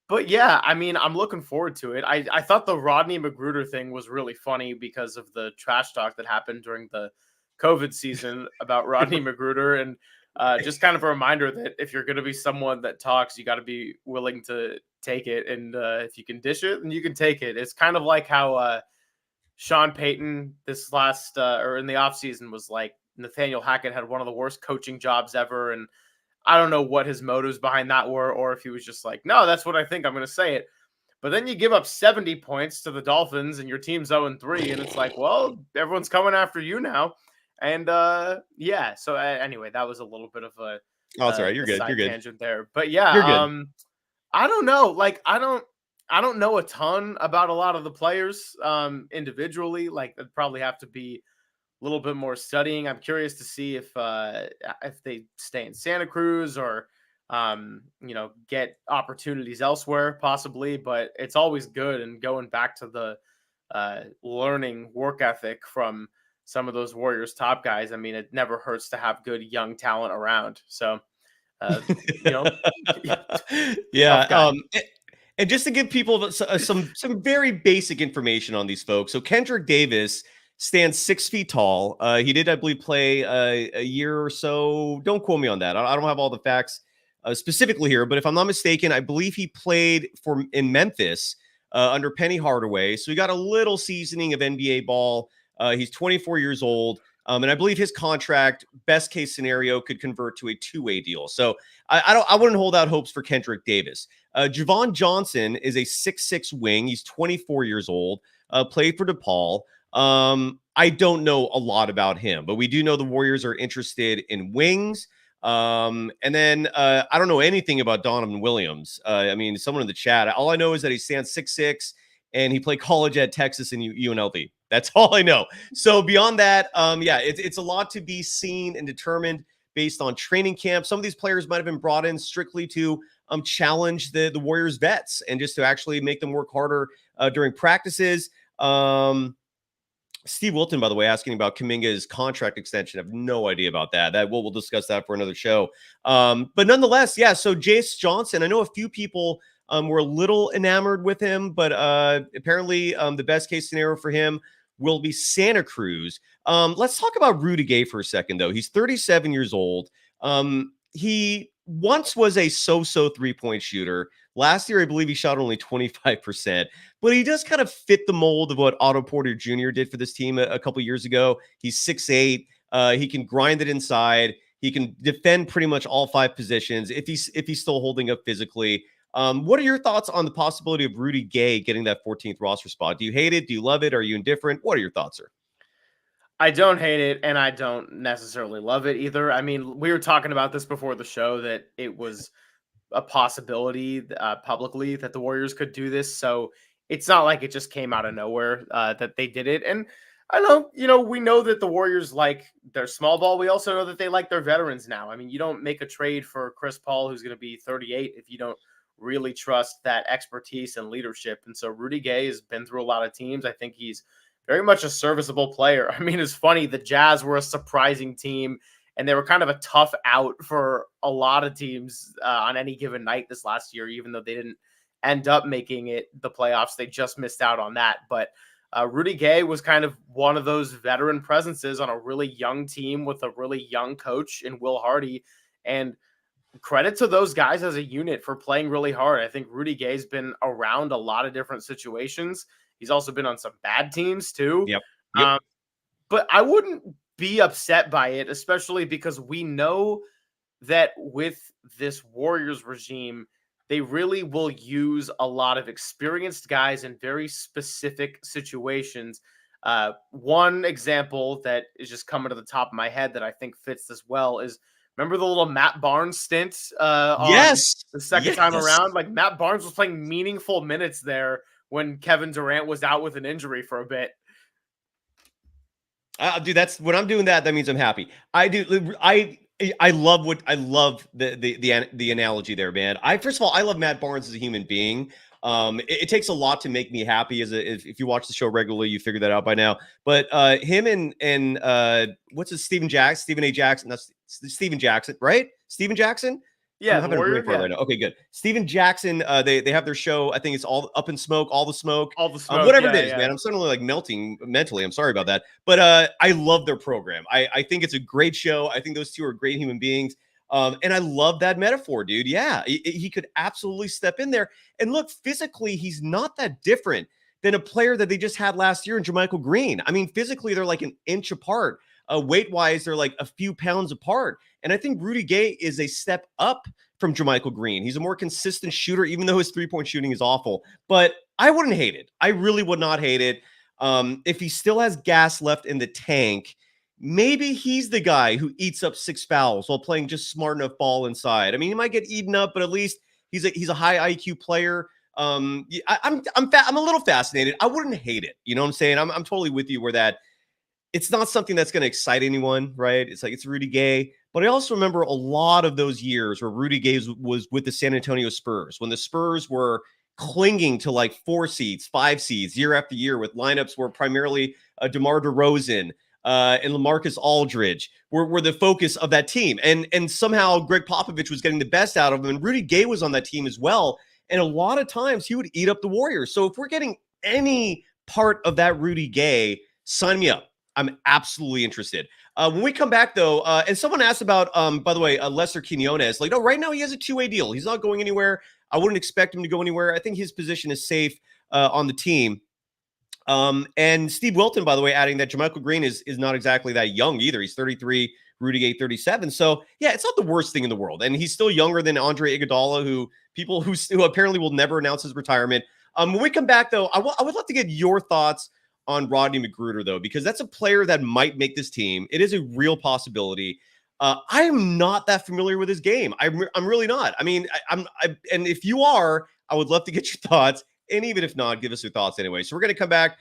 But yeah, I mean, I'm looking forward to it. I thought the Rodney Magruder thing was really funny because of the trash talk that happened during the COVID season about Rodney Magruder. And just kind of a reminder that if you're going to be someone that talks, you got to be willing to take it. And if you can dish it, then you can take it. It's kind of like how Sean Payton this last or in the offseason was like, Nathaniel Hackett had one of the worst coaching jobs ever. And I don't know what his motives behind that were, or if he was just like, no, that's what I think, I'm going to say it. But then you give up 70 points to the Dolphins and your team's 0-3. And it's like, well, everyone's coming after you now. And yeah, so anyway, that was a little bit of a that's all right. You're good. You're good. Tangent there, but yeah, you're good. I don't know. Like, I don't know a ton about a lot of the players individually. Like, it'd probably have to be a little bit more studying. I'm curious to see if they stay in Santa Cruz or get opportunities elsewhere, possibly. But it's always good, and going back to the learning work ethic from some of those Warriors top guys. I mean, it never hurts to have good young talent around. So, yeah. And just to give people some very basic information on these folks. So Kendrick Davis stands 6 feet tall. He did, I believe, play a year or so. Don't quote me on that. I don't have all the facts specifically here, but if I'm not mistaken, I believe he played in Memphis under Penny Hardaway. So he got a little seasoning of NBA ball. He's 24 years old. And I believe his contract, best case scenario, could convert to a 2-way deal. So I wouldn't hold out hopes for Kendrick Davis. Javon Johnson is a 6'6" wing. He's 24 years old, played for DePaul. I don't know a lot about him, but we do know the Warriors are interested in wings. And then I don't know anything about Donovan Williams. I mean, someone in the chat, all I know is that he stands 6'6", and he played college at Texas and UNLV. That's all I know. So beyond that, it's a lot to be seen and determined based on training camp. Some of these players might have been brought in strictly to challenge the Warriors vets and just to actually make them work harder during practices. Steve Wilton, by the way, asking about Kuminga's contract extension. I have no idea about that. We'll discuss that for another show. But nonetheless, yeah. So Jace Johnson, I know a few people were a little enamored with him, but apparently the best case scenario for him will be Santa Cruz. Let's talk about Jrue Holiday for a second, though. He's 37 years old. He once was a so-so three-point shooter. Last year, I believe he shot only 25%, but he does kind of fit the mold of what Otto Porter Jr. did for this team a couple years ago. He's 6'8". He can grind it inside. He can defend pretty much all 5 positions if he's still holding up physically. What are your thoughts on the possibility of Rudy Gay getting that 14th roster spot? Do you hate it? Do you love it? Are you indifferent? What are your thoughts, sir? I don't hate it, and I don't necessarily love it either. I mean, we were talking about this before the show, that it was a possibility publicly that the Warriors could do this. So it's not like it just came out of nowhere that they did it. And I know, we know that the Warriors like their small ball. We also know that they like their veterans now. I mean, you don't make a trade for Chris Paul, who's going to be 38, if you don't really trust that expertise and leadership. And so Rudy Gay has been through a lot of teams. I think he's very much a serviceable player. I mean, it's funny. The Jazz were a surprising team, and they were kind of a tough out for a lot of teams on any given night this last year, even though they didn't end up making it the playoffs. They just missed out on that. But Rudy Gay was kind of one of those veteran presences on a really young team with a really young coach in Will Hardy. And credit to those guys as a unit for playing really hard. I think Rudy Gay's been around a lot of different situations. He's also been on some bad teams too. Yep. But I wouldn't be upset by it, especially because we know that with this Warriors regime, they really will use a lot of experienced guys in very specific situations. One example that is just coming to the top of my head that I think fits this well is, remember the little Matt Barnes stint on the second time around? Like, Matt Barnes was playing meaningful minutes there when Kevin Durant was out with an injury for a bit. Dude, that's when I'm doing that. That means I'm happy. I love the analogy there, man. First of all, I love Matt Barnes as a human being. It takes a lot to make me happy. If you watch the show regularly, you figure that out by now. But him and what's his Stephen A. Jackson? That's Stephen Jackson, right? Stephen Jackson. Yeah, I'm having a brain fart right now. Okay, good. Steven Jackson, they have their show. I think it's all Up in Smoke, all the smoke, whatever it is, man. I'm suddenly like melting mentally. I'm sorry about that, but I love their program. I think it's a great show. I think those two are great human beings, and I love that metaphor, dude. Yeah, he could absolutely step in there. And look, physically, he's not that different than a player that they just had last year in JaMychal Green. I mean, physically, they're like an inch apart. Weight-wise, they're like a few pounds apart. And I think Rudy Gay is a step up from JaMychal Green. He's a more consistent shooter, even though his three-point shooting is awful. But I wouldn't hate it. I really would not hate it. If he still has gas left in the tank, maybe he's the guy who eats up 6 fouls while playing just smart enough ball inside. I mean, he might get eaten up, but at least he's a high IQ player. I'm a little fascinated. I wouldn't hate it. You know what I'm saying? I'm totally with you where that it's not something that's going to excite anyone, right? It's like, it's Rudy Gay. But I also remember a lot of those years where Rudy Gay was with the San Antonio Spurs, when the Spurs were clinging to like 4 seeds, 5 seeds year after year, with lineups where primarily DeMar DeRozan and LaMarcus Aldridge were the focus of that team. And somehow Greg Popovich was getting the best out of him, and Rudy Gay was on that team as well. And a lot of times he would eat up the Warriors. So if we're getting any part of that Rudy Gay, sign me up. I'm absolutely interested. When we come back, though, and someone asked about, by the way, Lester Quinones. Like, no, right now he has a 2-way deal. He's not going anywhere. I wouldn't expect him to go anywhere. I think his position is safe on the team. And Steve Wilton, by the way, adding that JaMychal Green is not exactly that young either. He's 33, Rudy Gay 37. So, yeah, it's not the worst thing in the world. And he's still younger than Andre Iguodala, who apparently will never announce his retirement. When we come back, though, I would love to get your thoughts on Rodney McGruder, though, because that's a player that might make this team. It is a real possibility. I am not that familiar with his game. I'm really not. I mean, and if you are, I would love to get your thoughts. And even if not, give us your thoughts anyway. So we're going to come back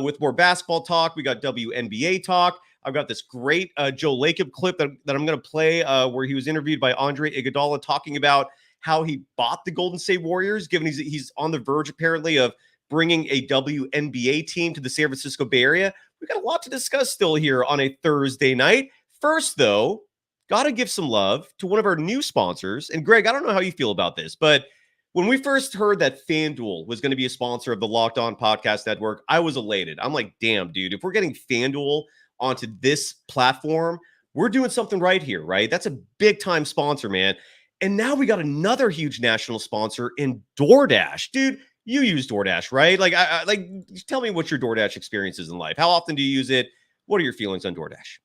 with more basketball talk. We got WNBA talk. I've got this great Joe Lacob clip that I'm going to play where he was interviewed by Andre Iguodala talking about how he bought the Golden State Warriors, given he's on the verge apparently of bringing a WNBA team to the San Francisco Bay Area. We've got a lot to discuss still here on a Thursday night. First, though, got to give some love to one of our new sponsors. And Greg, I don't know how you feel about this, but when we first heard that FanDuel was going to be a sponsor of the Locked On Podcast Network, I was elated. I'm like, damn, dude, if we're getting FanDuel onto this platform, we're doing something right here, right? That's a big-time sponsor, man. And now we got another huge national sponsor in DoorDash. Dude, you use DoorDash, right? Like, tell me what your DoorDash experience is in life. How often do you use it? What are your feelings on DoorDash?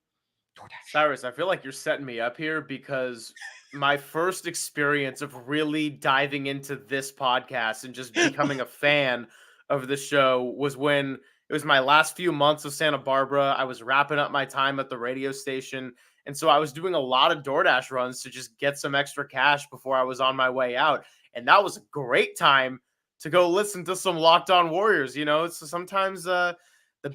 Cyrus, I feel like you're setting me up here because my first experience of really diving into this podcast and just becoming a fan of the show was when it was my last few months of Santa Barbara. I was wrapping up my time at the radio station. And so I was doing a lot of DoorDash runs to just get some extra cash before I was on my way out. And that was a great time to go listen to some Locked On Warriors. You know, so sometimes the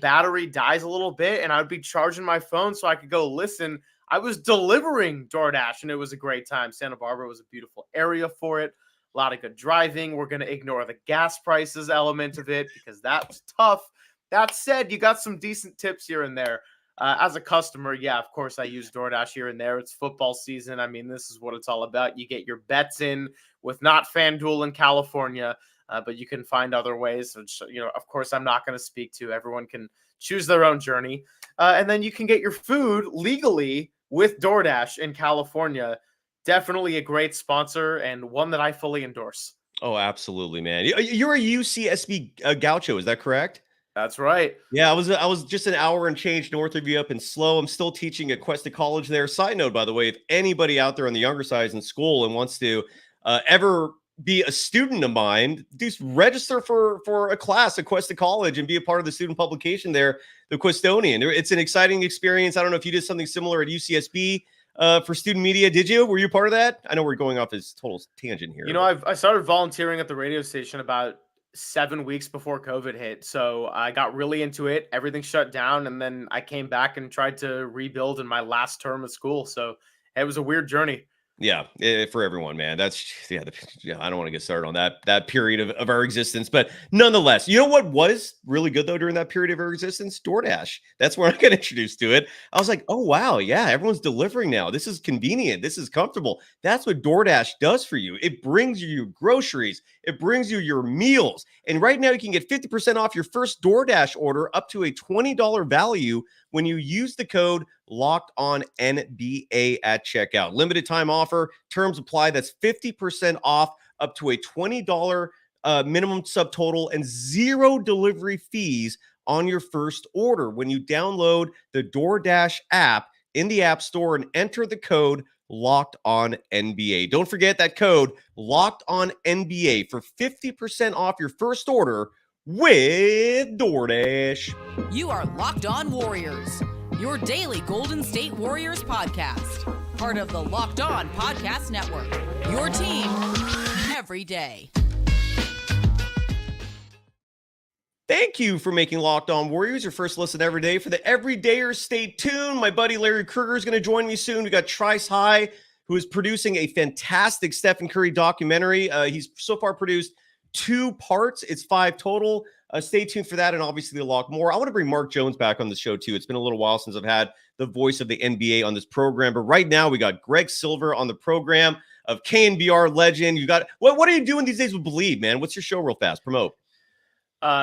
battery dies a little bit and I'd be charging my phone so I could go listen. I was delivering DoorDash and it was a great time. Santa Barbara was a beautiful area for it. A lot of good driving. We're going to ignore the gas prices element of it because that was tough. That said, you got some decent tips here and there. As a customer, yeah, of course, I use DoorDash here and there. It's football season. I mean, this is what it's all about. You get your bets in with not FanDuel in California, but you can find other ways, which, of course, I'm not going to speak to. Everyone can choose their own journey. And then you can get your food legally with DoorDash in California. Definitely a great sponsor and one that I fully endorse. Oh, absolutely, man. You're a UCSB Gaucho, is that correct? That's right. Yeah, I was just an hour and change north of you up in SLO. I'm still teaching at Cuesta College there. Side note, by the way, if anybody out there on the younger side is in school and wants to ever be a student of mine, just register for a class at Cuesta College and be a part of the student publication there, the Questonian. It's an exciting experience. I don't know if you did something similar at UCSB for student media. Did you? Were you part of that? I know we're going off this total tangent here. I started volunteering at the radio station about 7 weeks before COVID hit. So I got really into it. Everything shut down. And then I came back and tried to rebuild in my last term of school. So it was a weird journey. Yeah, for everyone, man. That's I don't want to get started on that period of our existence, but nonetheless, you know what was really good though during that period of our existence? DoorDash. That's where I got introduced to it. I was like, oh wow, yeah, everyone's delivering now. This is convenient. This is comfortable. That's what DoorDash does for you. It brings you your groceries. It brings you your meals. And right now, you can get 50% off your first DoorDash order up to a $20 value when you use the code Locked On NBA at checkout. Limited time offer, terms apply. That's 50% off up to a $20 minimum subtotal and zero delivery fees on your first order when you download the DoorDash app in the App Store and enter the code Locked On NBA. Don't forget that code Locked On NBA for 50% off your first order with DoorDash. You are Locked On Warriors, your daily Golden State Warriors podcast. Part of the Locked On Podcast Network, your team every day. Thank you for making Locked On Warriors your first listen every day. For the everydayers, stay tuned. My buddy Larry Kruger is going to join me soon. We got Trice High, who is producing a fantastic Stephen Curry documentary. He's so far produced 2 parts. It's 5 total. Stay tuned for that and obviously a lot more. I want to bring Mark Jones back on the show too. It's been a little while since I've had the voice of the NBA on this program, but right now we got Greg Silver on the program of KNBR legend. You got what are you doing these days with Believe, man? What's your show real fast? Promote.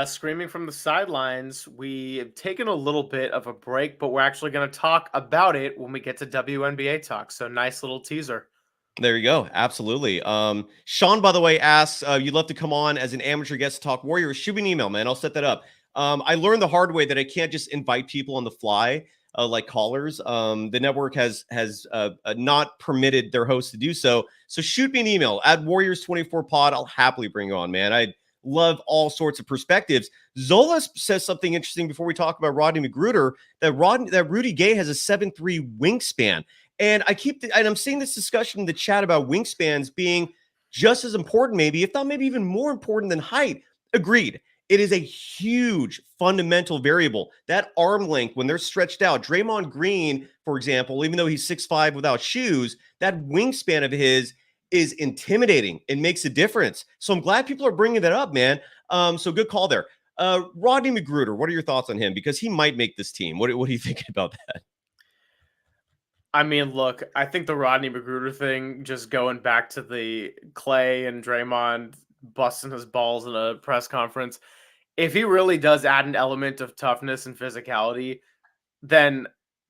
Screaming from the sidelines. We have taken a little bit of a break, but we're actually going to talk about it when we get to WNBA talk. So nice little teaser. There you go. Absolutely. Sean, by the way, asks, you'd love to come on as an amateur guest to talk Warriors. Shoot me an email, man. I'll set that up. I learned the hard way that I can't just invite people on the fly like callers. The network has not permitted their hosts to do so. So shoot me an email at Warriors24pod. I'll happily bring you on, man. I love all sorts of perspectives. Zola says something interesting before we talk about Rodney Magruder, that Rudy Gay has a 7'3" wingspan. And I'm seeing this discussion in the chat about wingspans being just as important, maybe, if not maybe even more important than height. Agreed. It is a huge fundamental variable. That arm length, when they're stretched out, Draymond Green, for example, even though he's 6'5" without shoes, that wingspan of his is intimidating. It makes a difference. So I'm glad people are bringing that up, man. So good call there. Rodney Magruder, what are your thoughts on him? Because he might make this team. What are you thinking about that? I mean, look, I think the Rodney Magruder thing, just going back to the Clay and Draymond busting his balls in a press conference, if he really does add an element of toughness and physicality, then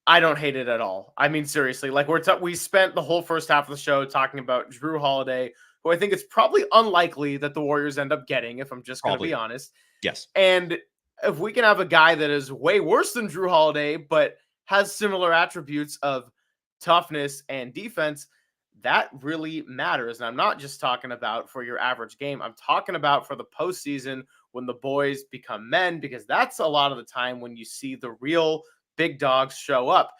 I don't hate it at all. I mean, seriously, like we spent the whole first half of the show talking about Jrue Holiday, who I think it's probably unlikely that the Warriors end up getting, if I'm just going to be honest. Yes. And if we can have a guy that is way worse than Jrue Holiday, but has similar attributes of toughness and defense, that really matters. And I'm not just talking about for your average game. I'm talking about for the postseason when the boys become men, because that's a lot of the time when you see the real big dogs show up.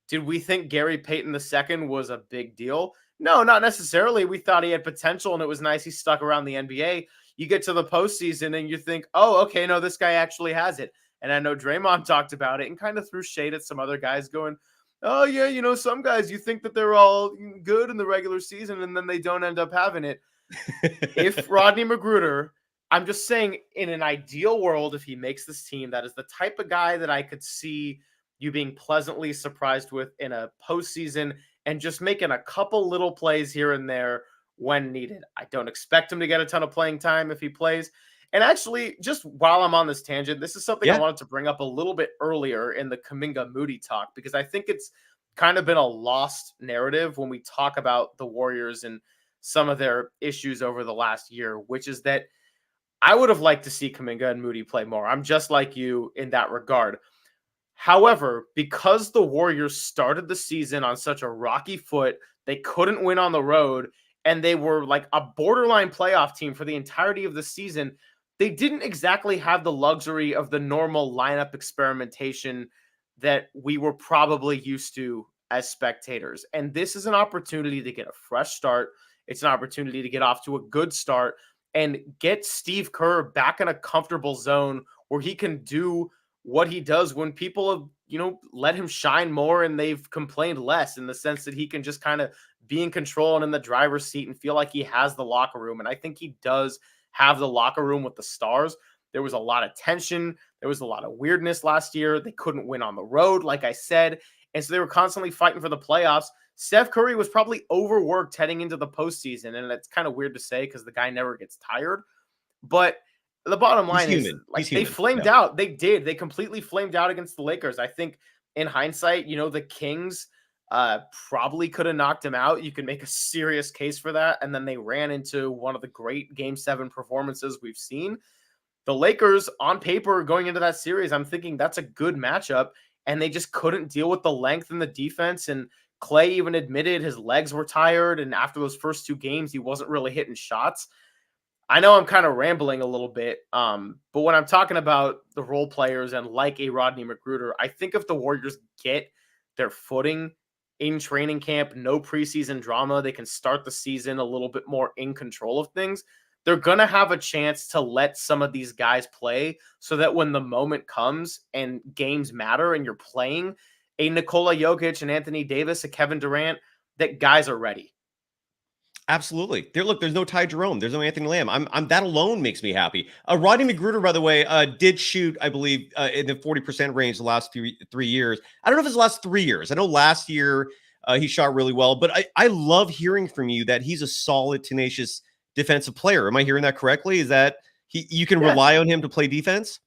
Did we think Gary Payton II was a big deal? No, not necessarily. We thought he had potential and it was nice he stuck around the NBA. You get to the postseason and you think, oh, okay, no, this guy actually has it. And I know Draymond talked about it and kind of threw shade at some other guys going, oh, yeah, some guys, you think that they're all good in the regular season and then they don't end up having it. If Rodney Magruder, I'm just saying in an ideal world, if he makes this team, that is the type of guy that I could see you being pleasantly surprised with in a postseason and just making a couple little plays here and there when needed. I don't expect him to get a ton of playing time if he plays. And actually, just while I'm on this tangent, this is something I wanted to bring up a little bit earlier in the Kuminga Moody talk, because I think it's kind of been a lost narrative when we talk about the Warriors and some of their issues over the last year, which is that I would have liked to see Kuminga and Moody play more. I'm just like you in that regard. However, because the Warriors started the season on such a rocky foot, they couldn't win on the road, and they were like a borderline playoff team for the entirety of the season, they didn't exactly have the luxury of the normal lineup experimentation that we were probably used to as spectators. And this is an opportunity to get a fresh start. It's an opportunity to get off to a good start and get Steve Kerr back in a comfortable zone where he can do what he does when people have, let him shine more and they've complained less, in the sense that he can just kind of be in control and in the driver's seat and feel like he has the locker room. And I think he does have the locker room with the stars. There was a lot of tension. There was a lot of weirdness last year. They couldn't win on the road, like I said. And so they were constantly fighting for the playoffs. Steph Curry was probably overworked heading into the postseason. And it's kind of weird to say because the guy never gets tired. But the bottom line is, like, they flamed out. They did. They completely flamed out against the Lakers. I think in hindsight, the Kings probably could have knocked him out. You can make a serious case for that. And then they ran into one of the great Game 7 performances we've seen. The Lakers, on paper, going into that series, I'm thinking that's a good matchup. And they just couldn't deal with the length in the defense. And Klay even admitted his legs were tired. And after those first 2 games, he wasn't really hitting shots. I know I'm kind of rambling a little bit, but when I'm talking about the role players and like a Rodney McGruder, I think if the Warriors get their footing in training camp, no preseason drama, they can start the season a little bit more in control of things. They're going to have a chance to let some of these guys play so that when the moment comes and games matter and you're playing a Nikola Jokic and Anthony Davis, a Kevin Durant, that guys are ready. Absolutely. There's no Ty Jerome. There's no Anthony Lamb. I'm that alone makes me happy. Rodney McGruder, by the way, did shoot, I believe, in the 40% range the last 3 years. I don't know if it's the last 3 years. I know last year he shot really well, but I love hearing from you that he's a solid, tenacious defensive player. Am I hearing that correctly? Is that you can rely on him to play defense?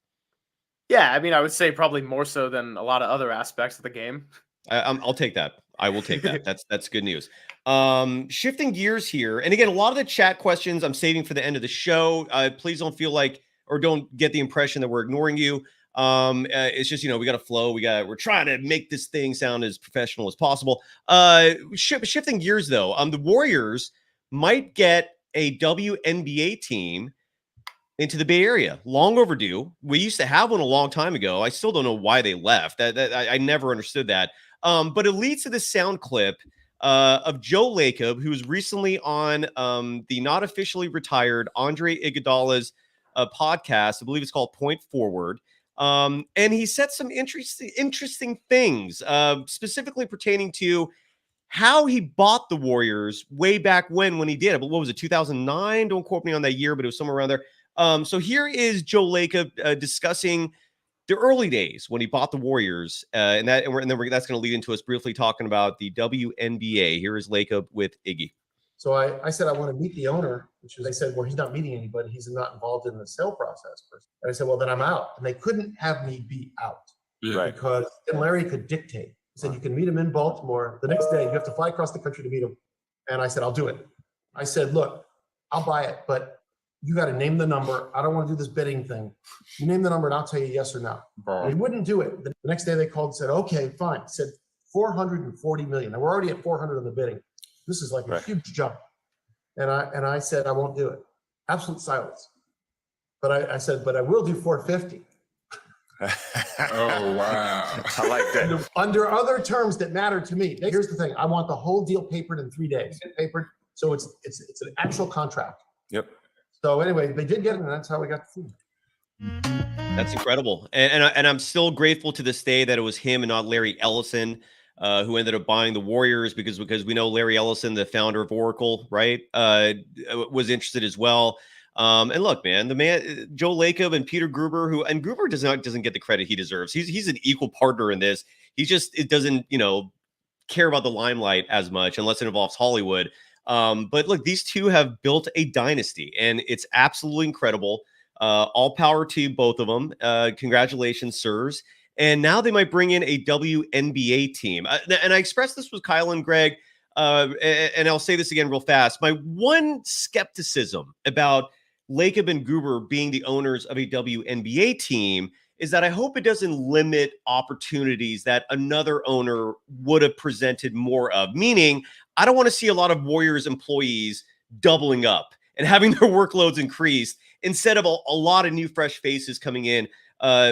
Yeah, I mean, I would say probably more so than a lot of other aspects of the game. I'll take that. I will take that. That's good news. Shifting gears here. And again, a lot of the chat questions I'm saving for the end of the show. Please don't feel like, or don't get the impression that we're ignoring you. It's just, we got to flow. We're trying to make this thing sound as professional as possible. Shifting gears though. The Warriors might get a WNBA team into the Bay Area. Long overdue. We used to have one a long time ago. I still don't know why they left. I never understood that. But it leads to this sound clip of Joe Lacob, who was recently on the not officially retired Andre Iguodala's podcast. I believe it's called Point Forward. And he said some interesting things, specifically pertaining to how he bought the Warriors way back when he did it. But what was it, 2009? Don't quote me on that year, but it was somewhere around there. So here is Joe Lacob discussing the early days when he bought the Warriors, and that's going to lead into us briefly talking about the WNBA. Here is Lacob with Iggy. So I said I want to meet the owner, which was, they said, well, he's not meeting anybody. He's not involved in the sale process. And I said, well, then I'm out. And they couldn't have me be out, right? Because then Larry could dictate. He said, you can meet him in Baltimore. The next day, you have to fly across the country to meet him. And I said, I'll do it. I said, look, I'll buy it, but you got to name the number. I don't want to do this bidding thing. You name the number and I'll tell you yes or no. He wouldn't do it. The next day they called and said, okay, fine. Said 440 million. Now we're already at 400 on the bidding. This is like a huge jump. And I said, I won't do it. Absolute silence. But I said, but I will do 450. Oh, wow. I like that. Under other terms that matter to me. Here's the thing. I want the whole deal papered in 3 days. Papered. So it's an actual contract. Yep. So anyway, they did get it, and that's how we got the team. That's incredible. And I'm still grateful to this day that it was him and not Larry Ellison who ended up buying the Warriors, because we know Larry Ellison, the founder of Oracle, right, was interested as well. And look, man, Joe Lacob and Peter Gruber, Gruber doesn't get the credit he deserves. He's an equal partner in this. it doesn't, care about the limelight as much unless it involves Hollywood. But look, these two have built a dynasty, and it's absolutely incredible. All power to both of them. Congratulations, sirs. And now they might bring in a WNBA team. And I expressed this with Kyle and Greg, and I'll say this again real fast. My one skepticism about Lacob and Goober being the owners of a WNBA team is that I hope it doesn't limit opportunities that another owner would have presented more of. Meaning, I don't want to see a lot of Warriors employees doubling up and having their workloads increased instead of a lot of new fresh faces coming in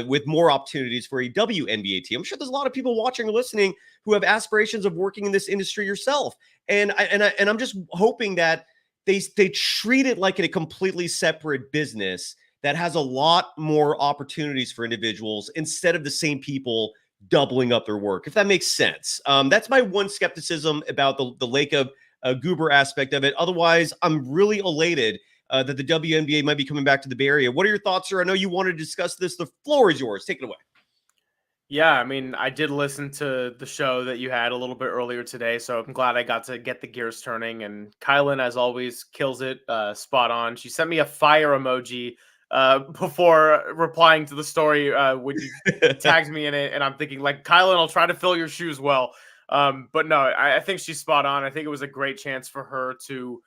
with more opportunities for a WNBA team. I'm sure there's a lot of people watching or listening who have aspirations of working in this industry yourself. And I'm just hoping that they treat it like a completely separate business that has a lot more opportunities for individuals instead of the same people doubling up their work, if that makes sense. That's my one skepticism about the Lacob Goober aspect of it. Otherwise, I'm really elated that the WNBA might be coming back to the Bay Area. What are your thoughts, sir? I know you wanted to discuss this. The floor is yours. Take it away. Yeah, I mean, I did listen to the show that you had a little bit earlier today, so I'm glad I got to get the gears turning. And Kylan, as always, kills it, spot on. She sent me a fire emoji before replying to the story when you tagged me in it, and I'm thinking, like, Kylan, I'll try to fill your shoes well. But no, I think she's spot on. I think it was a great chance for her to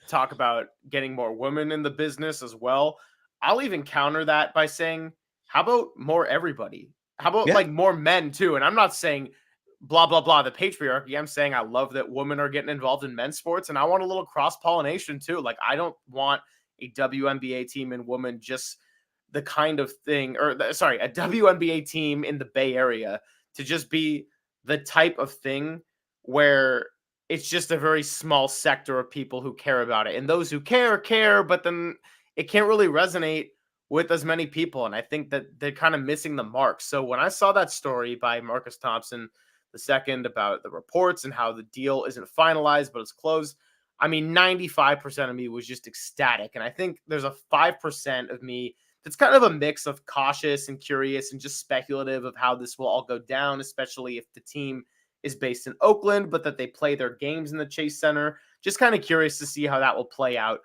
talk about getting more women in the business as well. I'll even counter that by saying, how about more everybody? How about like more men too? And I'm not saying blah, blah, blah, the patriarchy. I'm saying I love that women are getting involved in men's sports, and I want a little cross-pollination too. Like, I don't want a WNBA team in women just the kind of thing, or sorry, a WNBA team in the Bay Area to just be the type of thing where it's just a very small sector of people who care about it. And those who care, but then it can't really resonate with as many people. And I think that they're kind of missing the mark. So when I saw that story by Marcus Thompson II about the reports and how the deal isn't finalized, but it's closed, I mean, 95% of me was just ecstatic. And I think there's a 5% of me that's kind of a mix of cautious and curious and just speculative of how this will all go down, especially if the team is based in Oakland, but that they play their games in the Chase Center. Just kind of curious to see how that will play out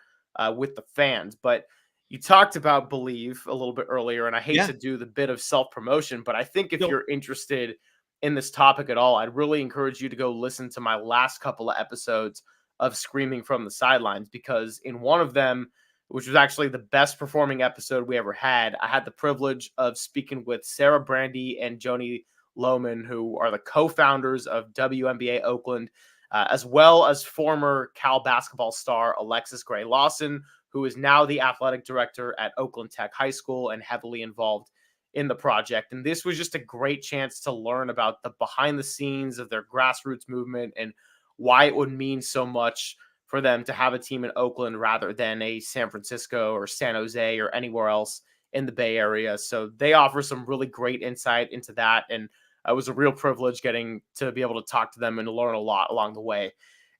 with the fans. But you talked about Believe a little bit earlier, and I hate to do the bit of self-promotion, but I think if you're interested in this topic at all, I'd really encourage you to go listen to my last couple of episodes of Screaming from the Sidelines, because in one of them, which was actually the best performing episode we ever had, I had the privilege of speaking with Sarah Brandy and Joni Lohman, who are the co-founders of WNBA Oakland, as well as former Cal basketball star Alexis Gray Lawson, who is now the athletic director at Oakland Tech High School and heavily involved in the project. And this was just a great chance to learn about the behind the scenes of their grassroots movement and why it would mean so much for them to have a team in Oakland rather than a San Francisco or San Jose or anywhere else in the Bay Area. So they offer some really great insight into that. And it was a real privilege getting to be able to talk to them and to learn a lot along the way.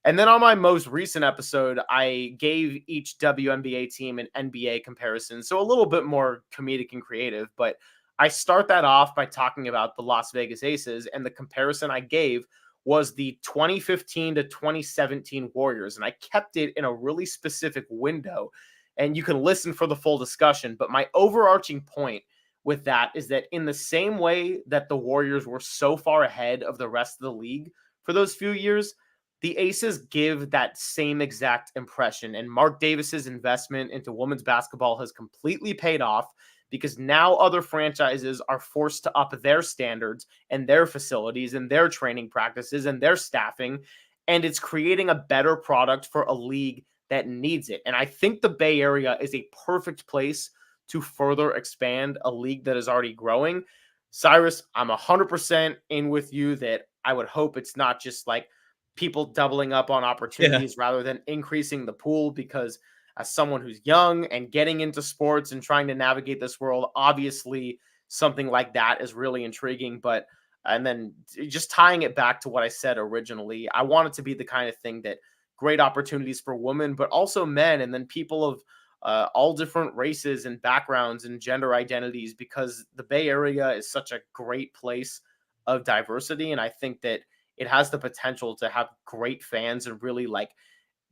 And then on my most recent episode, I gave each WNBA team an NBA comparison. So a little bit more comedic and creative, but I start that off by talking about the Las Vegas Aces, and the comparison I gave was the 2015 to 2017 Warriors. And I kept it in a really specific window, and you can listen for the full discussion. But my overarching point with that is that in the same way that the Warriors were so far ahead of the rest of the league for those few years, the Aces give that same exact impression. And Mark Davis's investment into women's basketball has completely paid off, because now other franchises are forced to up their standards and their facilities and their training practices and their staffing. And it's creating a better product for a league that needs it. And I think the Bay Area is a perfect place to further expand a league that is already growing. Cyrus, I'm 100% in with you that I would hope it's not just like people doubling up on opportunities rather than increasing the pool, because as someone who's young and getting into sports and trying to navigate this world, obviously something like that is really intriguing. But, and then just tying it back to what I said originally, I want it to be the kind of thing that great opportunities for women, but also men, and then people of all different races and backgrounds and gender identities, because the Bay Area is such a great place of diversity. And I think that it has the potential to have great fans and really like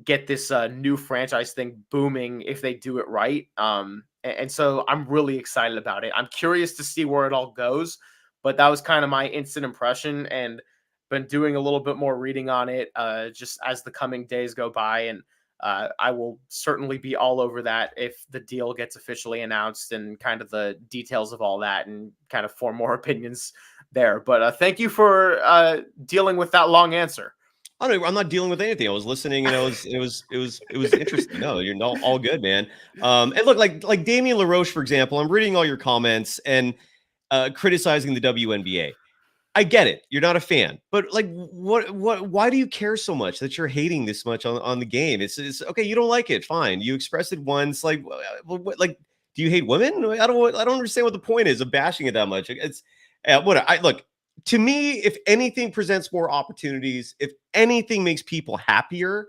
get this new franchise thing booming if they do it right. And so I'm really excited about it. I'm curious to see where it all goes, but that was kind of my instant impression, and been doing a little bit more reading on it just as the coming days go by. And I will certainly be all over that if the deal gets officially announced and kind of the details of all that, and kind of form more opinions there. But thank you for dealing with that long answer. I'm not dealing with anything. I was listening, and it was interesting. No, you're all good, man. And look, like Damian LaRoche, for example, I'm reading all your comments and criticizing the WNBA. I get it. You're not a fan, but like, why do you care so much that you're hating this much on the game? It's okay. You don't like it. Fine. You expressed it once. Like, like, do you hate women? I don't understand what the point is of bashing it that much. It's look, to me, if anything presents more opportunities, if anything makes people happier,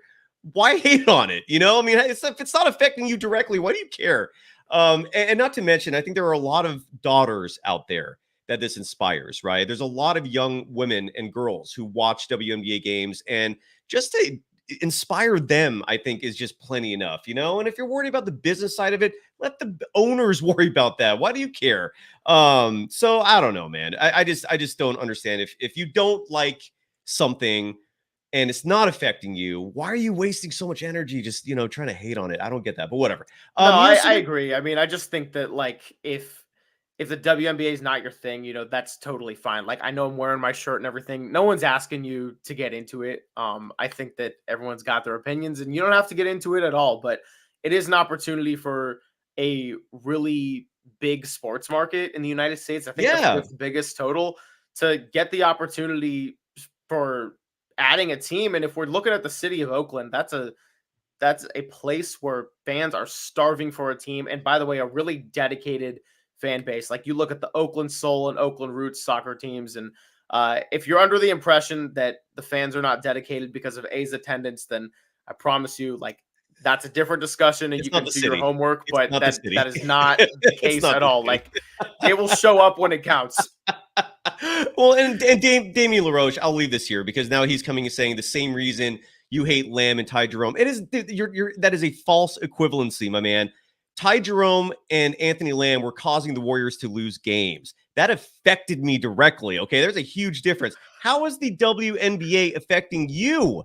why hate on it? I mean, if it's not affecting you directly, why do you care? And not to mention, I think there are a lot of daughters out there that this inspires, right? There's a lot of young women and girls who watch WNBA games, and just to inspire them, I think, is just plenty enough, And if you're worried about the business side of it, let the owners worry about that. Why do you care? So I don't know, man. I just don't understand. If you don't like something and it's not affecting you, why are you wasting so much energy just trying to hate on it? I don't get that, but whatever. No, I agree. I mean, I just think that like if the WNBA is not your thing, that's totally fine. Like, I know I'm wearing my shirt and everything. No one's asking you to get into it. I think that everyone's got their opinions, and you don't have to get into it at all. But it is an opportunity for a really big sports market in the United States. I think that's the biggest total, to get the opportunity for adding a team. And if we're looking at the city of Oakland, that's a place where fans are starving for a team. And by the way, a really dedicated fan base. Like, you look at the Oakland Soul and Oakland Roots soccer teams, and if you're under the impression that the fans are not dedicated because of A's attendance, then I promise you, like, that's a different discussion, and you can do your homework. But that is not the case at all. Like, it will show up when it counts. Well, and Damian LaRoche, I'll leave this here because now he's coming and saying the same reason you hate Lamb and Ty Jerome. It is that is a false equivalency, my man. Ty Jerome and Anthony Lamb were causing the Warriors to lose games. That affected me directly. Okay, there's a huge difference. How is the WNBA affecting you?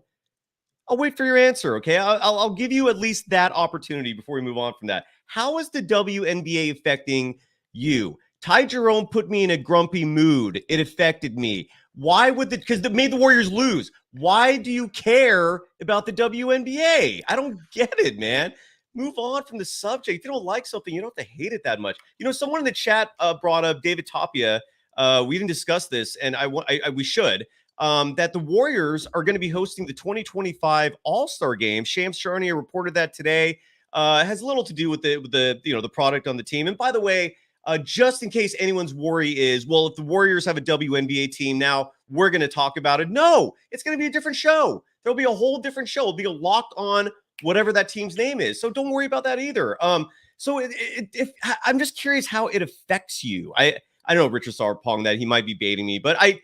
I'll wait for your answer. Okay, I'll give you at least that opportunity before we move on from that. How is the WNBA affecting you? Ty Jerome put me in a grumpy mood. It affected me. Why would because it made the Warriors lose? Why do you care about the WNBA? I don't get it, man. Move on from the subject. If you don't like something, you don't have to hate it that much. Someone in the chat brought up David Tapia. We didn't discuss this, and we should. That the Warriors are going to be hosting the 2025 All-Star Game. Shams Charania reported that today. It has little to do with the product on the team. And by the way, just in case anyone's worry is, well, if the Warriors have a WNBA team now, we're going to talk about it. No, it's going to be a different show. There'll be a whole different show. It'll be a Locked On whatever that team's name is. So don't worry about that either. So if I'm just curious how it affects you. I don't know, Richard Sarpong, that he might be baiting me, but I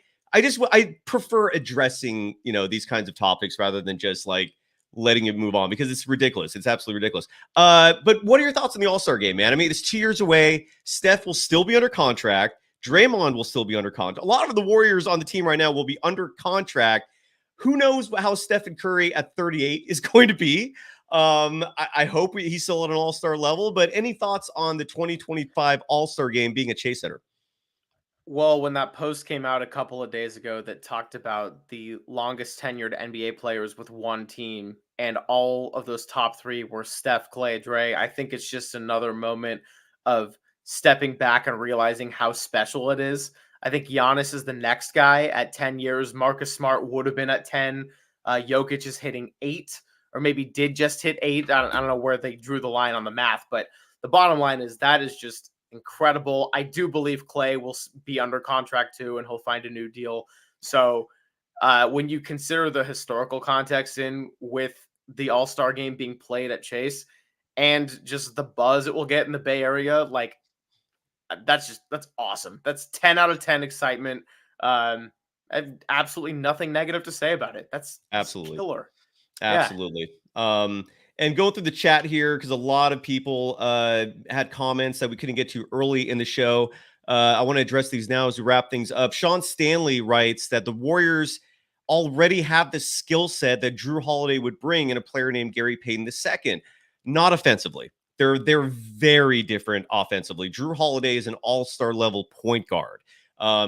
prefer addressing, these kinds of topics rather than just like letting it move on, because it's ridiculous. It's absolutely ridiculous. But what are your thoughts on the All-Star game, man? I mean, it's 2 years away. Steph will still be under contract. Draymond will still be under contract. A lot of the Warriors on the team right now will be under contract. Who knows how Stephen Curry at 38 is going to be? I hope he's still at an all-star level, but any thoughts on the 2025 All-Star game being a Chase Center? Well, when that post came out a couple of days ago that talked about the longest tenured NBA players with one team, and all of those top three were Steph, Clay, Dre, I think it's just another moment of stepping back and realizing how special it is. I think Giannis is the next guy at 10 years. Marcus Smart would have been at 10. Jokic is hitting 8, or maybe did just hit 8. I don't know where they drew the line on the math, but the bottom line is that is just incredible. I do believe Clay will be under contract too, and he'll find a new deal. So when you consider the historical context in with the All-Star game being played at Chase and just the buzz it will get in the Bay Area, like that's awesome. That's 10 out of 10 excitement. I have absolutely nothing negative to say about it. That's Absolutely. killer. Absolutely. And going through the chat here, because a lot of people had comments that we couldn't get to early in the show. I want to address these now as we wrap things up. Sean Stanley writes that the Warriors already have the skill set that Jrue Holiday would bring in a player named Gary Payton II. Not offensively. They're very different offensively. Jrue Holiday is an all-star level point guard.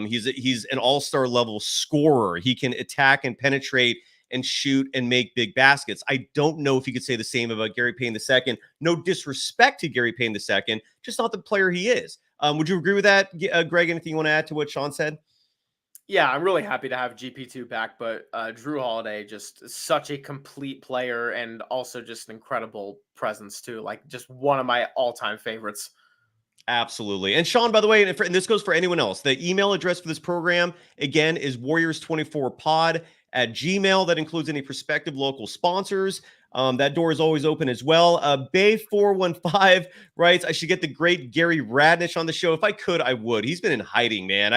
He's an all-star level scorer. He can attack and penetrate and shoot and make big baskets. I don't know if you could say the same about Gary Payton II. No disrespect to Gary Payton II, just not the player he is. Would you agree with that, Greg? Anything you want to add to what Sean said? Yeah, I'm really happy to have GP2 back, but Jrue Holiday just such a complete player and also just an incredible presence too. Like just one of my all-time favorites. Absolutely. And Sean, by the way, and this goes for anyone else, the email address for this program, again, is warriors24pod@gmail. That includes any prospective local sponsors. That door is always open as well. Bay415 writes, I should get the great Gary Radnich on the show. If I could, I would. He's been in hiding, man.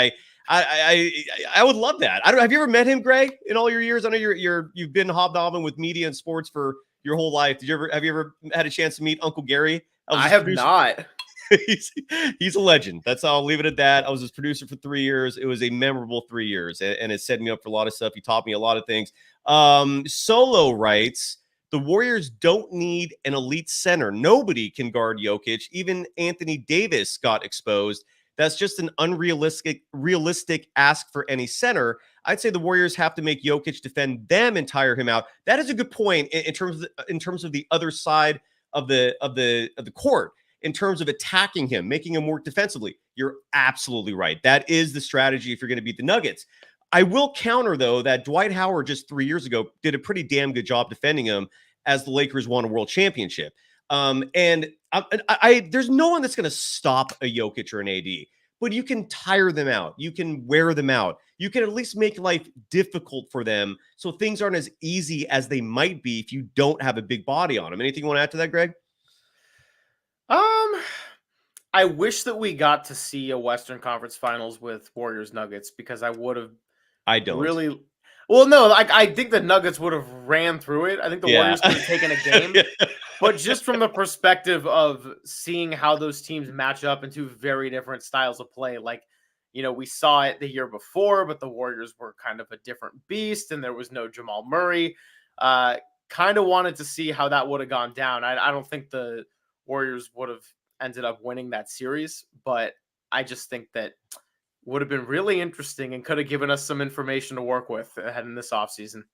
I would love that. Have you ever met him, Greg, in all your years? I know you've been hobnobbing with media and sports for your whole life. Have you ever had a chance to meet Uncle Gary? I have not. He's a legend. That's how I'll leave it at that. I was his producer for 3 years. It was a memorable 3 years, and it set me up for a lot of stuff. He taught me a lot of things. Solo writes, the Warriors don't need an elite center. Nobody can guard Jokic. Even Anthony Davis got exposed. That's just an realistic ask for any center. I'd say the Warriors have to make Jokic defend them and tire him out. That is a good point in terms of the other side of the court. In terms of attacking him, making him work defensively. You're absolutely right. That is the strategy if you're going to beat the Nuggets. I will counter, though, that Dwight Howard just 3 years ago did a pretty damn good job defending him as the Lakers won a world championship. And there's no one that's going to stop a Jokic or an AD, but you can tire them out. You can wear them out. You can at least make life difficult for them so things aren't as easy as they might be if you don't have a big body on them. Anything you want to add to that, Greg? I wish that we got to see a Western Conference Finals with Warriors Nuggets because I would have. I don't really. Well, no, I think the Nuggets would have ran through it. I think the Warriors could have taken a game, but just from the perspective of seeing how those teams match up into very different styles of play, like we saw it the year before, but the Warriors were kind of a different beast, and there was no Jamal Murray. Kind of wanted to see how that would have gone down. I don't think the Warriors would have ended up winning that series, but I just think that would have been really interesting and could have given us some information to work with ahead in this offseason.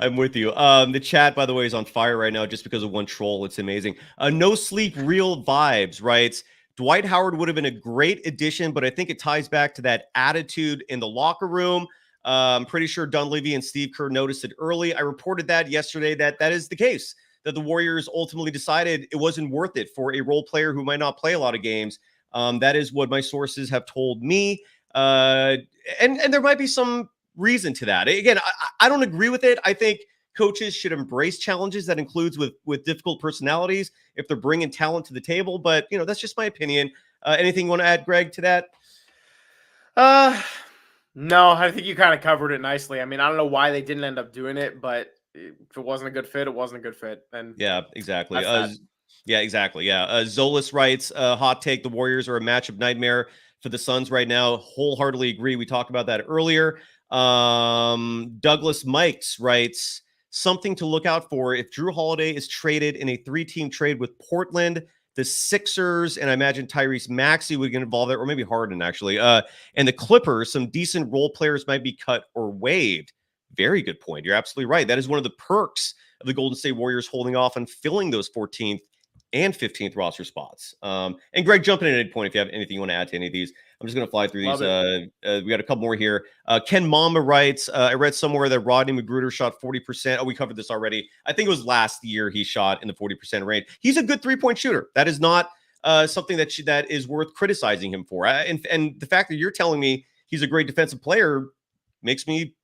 I'm with you. The chat, by the way, is on fire right now just because of one troll. It's amazing. No Sleep Real Vibes writes, Dwight Howard would have been a great addition, but I think it ties back to that attitude in the locker room. I'm pretty sure Dunleavy and Steve Kerr noticed it early. I reported that yesterday that is the case, that the Warriors ultimately decided it wasn't worth it for a role player who might not play a lot of games. That is what my sources have told me. And there might be some reason to that. Again, I don't agree with it. I think coaches should embrace challenges that includes with difficult personalities if they're bringing talent to the table. But, that's just my opinion. Anything you want to add, Greg, to that? No, I think you kind of covered it nicely. I mean, I don't know why they didn't end up doing it, but if it wasn't a good fit, it wasn't a good fit. And yeah, exactly. Yeah, exactly. Yeah. Zolas writes, hot take, the Warriors are a matchup nightmare for the Suns right now. Wholeheartedly agree. We talked about that earlier. Douglas Mikes writes, something to look out for if Jrue Holiday is traded in a 3-team trade with Portland, the Sixers, and I imagine Tyrese Maxey would get involved there, or maybe Harden, actually. And the Clippers, some decent role players might be cut or waived. Very good point. You're absolutely right. That is one of the perks of the Golden State Warriors holding off on filling those 14th and 15th roster spots. And Greg, jump in at any point if you have anything you want to add to any of these. I'm just going to fly through these. We got a couple more here. Ken Mama writes, I read somewhere that Rodney Magruder shot 40%. Oh, we covered this already. I think it was last year he shot in the 40% range. He's a good three-point shooter. That is not something that is worth criticizing him for. And the fact that you're telling me he's a great defensive player makes me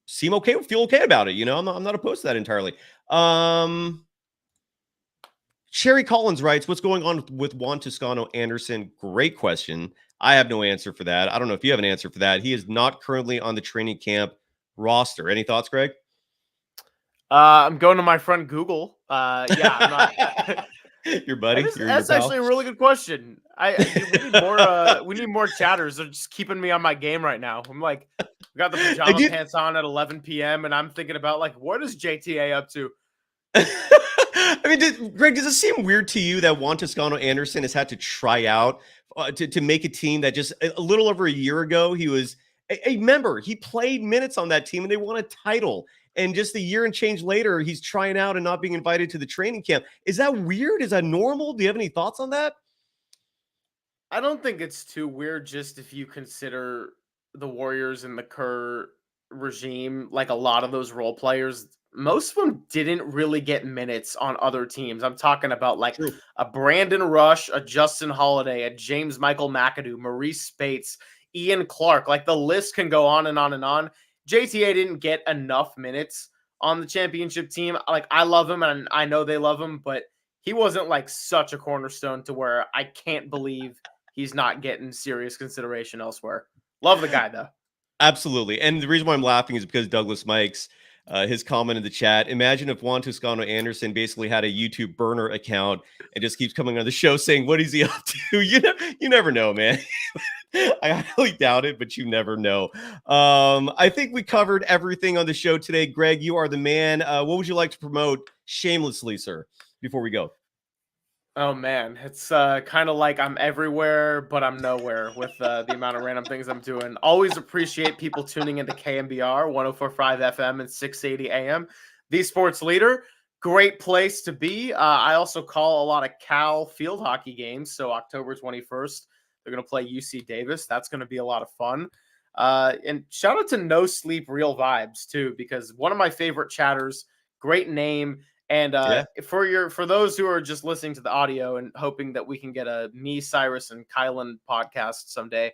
feel okay about it. I'm not opposed to that entirely. Sherry Collins writes, what's going on with Juan Toscano Anderson? Great question. I have no answer for that. I don't know if you have an answer for that. He is not currently on the training camp roster. Any thoughts, Greg? I'm going to my friend Google. Yeah, I'm not. Your buddy? That's actually a really good question. We need more. We need more chatters. They're just keeping me on my game right now. I'm like, I got the pajama pants on at 11 p.m. and I'm thinking about like, what is JTA up to? I mean, Greg, does it seem weird to you that Juan Toscano Anderson has had to try out to make a team that just a little over a year ago he was a member? He played minutes on that team and they won a title. And just a year and change later, he's trying out and not being invited to the training camp. Is that weird? Is that normal? Do you have any thoughts on that? I don't think it's too weird, just if you consider the Warriors and the Kerr regime, like a lot of those role players, most of them didn't really get minutes on other teams. I'm talking about like True. a Brandon Rush, a Justin Holiday, a James Michael McAdoo, Maurice Spates, Ian Clark. Like the list can go on and on and on. JTA didn't get enough minutes on the championship team. Like I love him and I know they love him, but he wasn't like such a cornerstone to where I can't believe he's not getting serious consideration elsewhere. Love the guy though. Absolutely. And the reason why I'm laughing is because Douglas Mikes, his comment in the chat, imagine if Juan Toscano Anderson basically had a YouTube burner account and just keeps coming on the show saying, what is he up to? You never know, man. I highly doubt it, but you never know. I think we covered everything on the show today. Greg, you are the man. What would you like to promote shamelessly, sir, before we go? Oh man, it's kind of like I'm everywhere, but I'm nowhere with the amount of random things I'm doing. Always appreciate people tuning into KMBR 104.5 FM and 680 AM. The Sports Leader, great place to be. I also call a lot of Cal field hockey games. So October 21st, they're going to play UC Davis. That's going to be a lot of fun. And shout out to No Sleep Real Vibes too, because one of my favorite chatters, great name. And for those who are just listening to the audio and hoping that we can get a me, Cyrus, and Kylan podcast someday,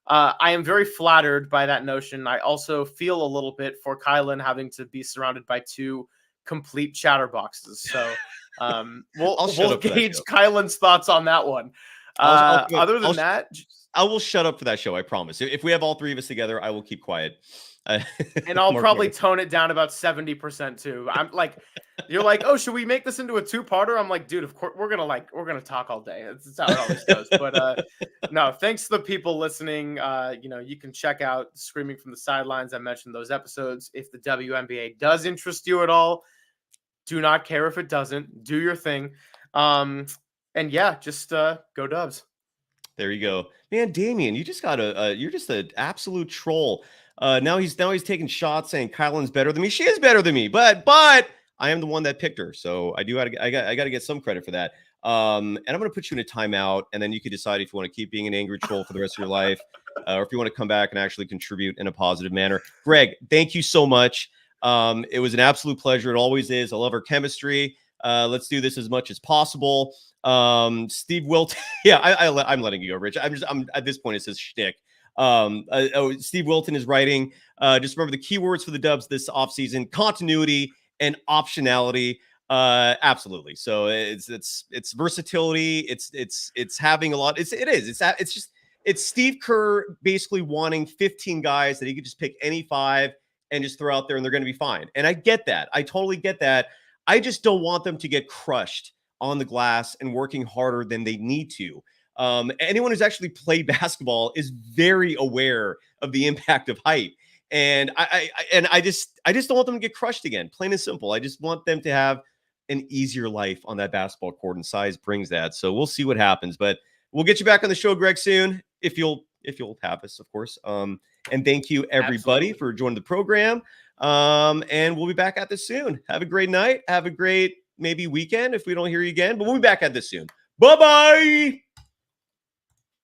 I am very flattered by that notion. I also feel a little bit for Kylan having to be surrounded by two complete chatterboxes. So we'll gauge Kylan's thoughts on that one. Other than that, I will shut up for that show. I promise. If we have all three of us together, I will keep quiet. And I'll probably tone it down about 70% too. I'm like, you're like, oh, should we make this into a two-parter? I'm like, dude, of course we're gonna talk all day. That's how it always goes. But no, thanks to the people listening. You can check out Screaming from the Sidelines. I mentioned those episodes. If the WNBA does interest you at all, do not care if it doesn't. Do your thing. And yeah, just go Dubs. There you go, man. Damien, you just got you're just an absolute troll. Now he's taking shots saying Kylan's better than me. She is better than me, but I am the one that picked her, so I got to get some credit for that. And I'm going to put you in a timeout, and then you can decide if you want to keep being an angry troll for the rest of your life, or if you want to come back and actually contribute in a positive manner. Greg, thank you so much. It was an absolute pleasure. It always is. I love our chemistry. Let's do this as much as possible. Steve Wilton. Yeah, I'm letting you go, Rich. I'm at this point, it's his shtick. Steve Wilton is writing. Just remember the keywords for the Dubs this offseason: continuity and optionality. Absolutely. So it's versatility. It's having a lot. It's Steve Kerr basically wanting 15 guys that he could just pick any 5 and just throw out there and they're going to be fine. And I get that. I totally get that. I just don't want them to get crushed on the glass and working harder than they need to. Anyone who's actually played basketball is very aware of the impact of height. And I just don't want them to get crushed again, plain and simple. I just want them to have an easier life on that basketball court, and size brings that. So we'll see what happens, but we'll get you back on the show, Greg, soon, if you'll have us, of course. And thank you everybody for joining the program. And we'll be back at this soon. Have a great night. Have a great maybe weekend if we don't hear you again, but we'll be back at this soon. Bye-bye.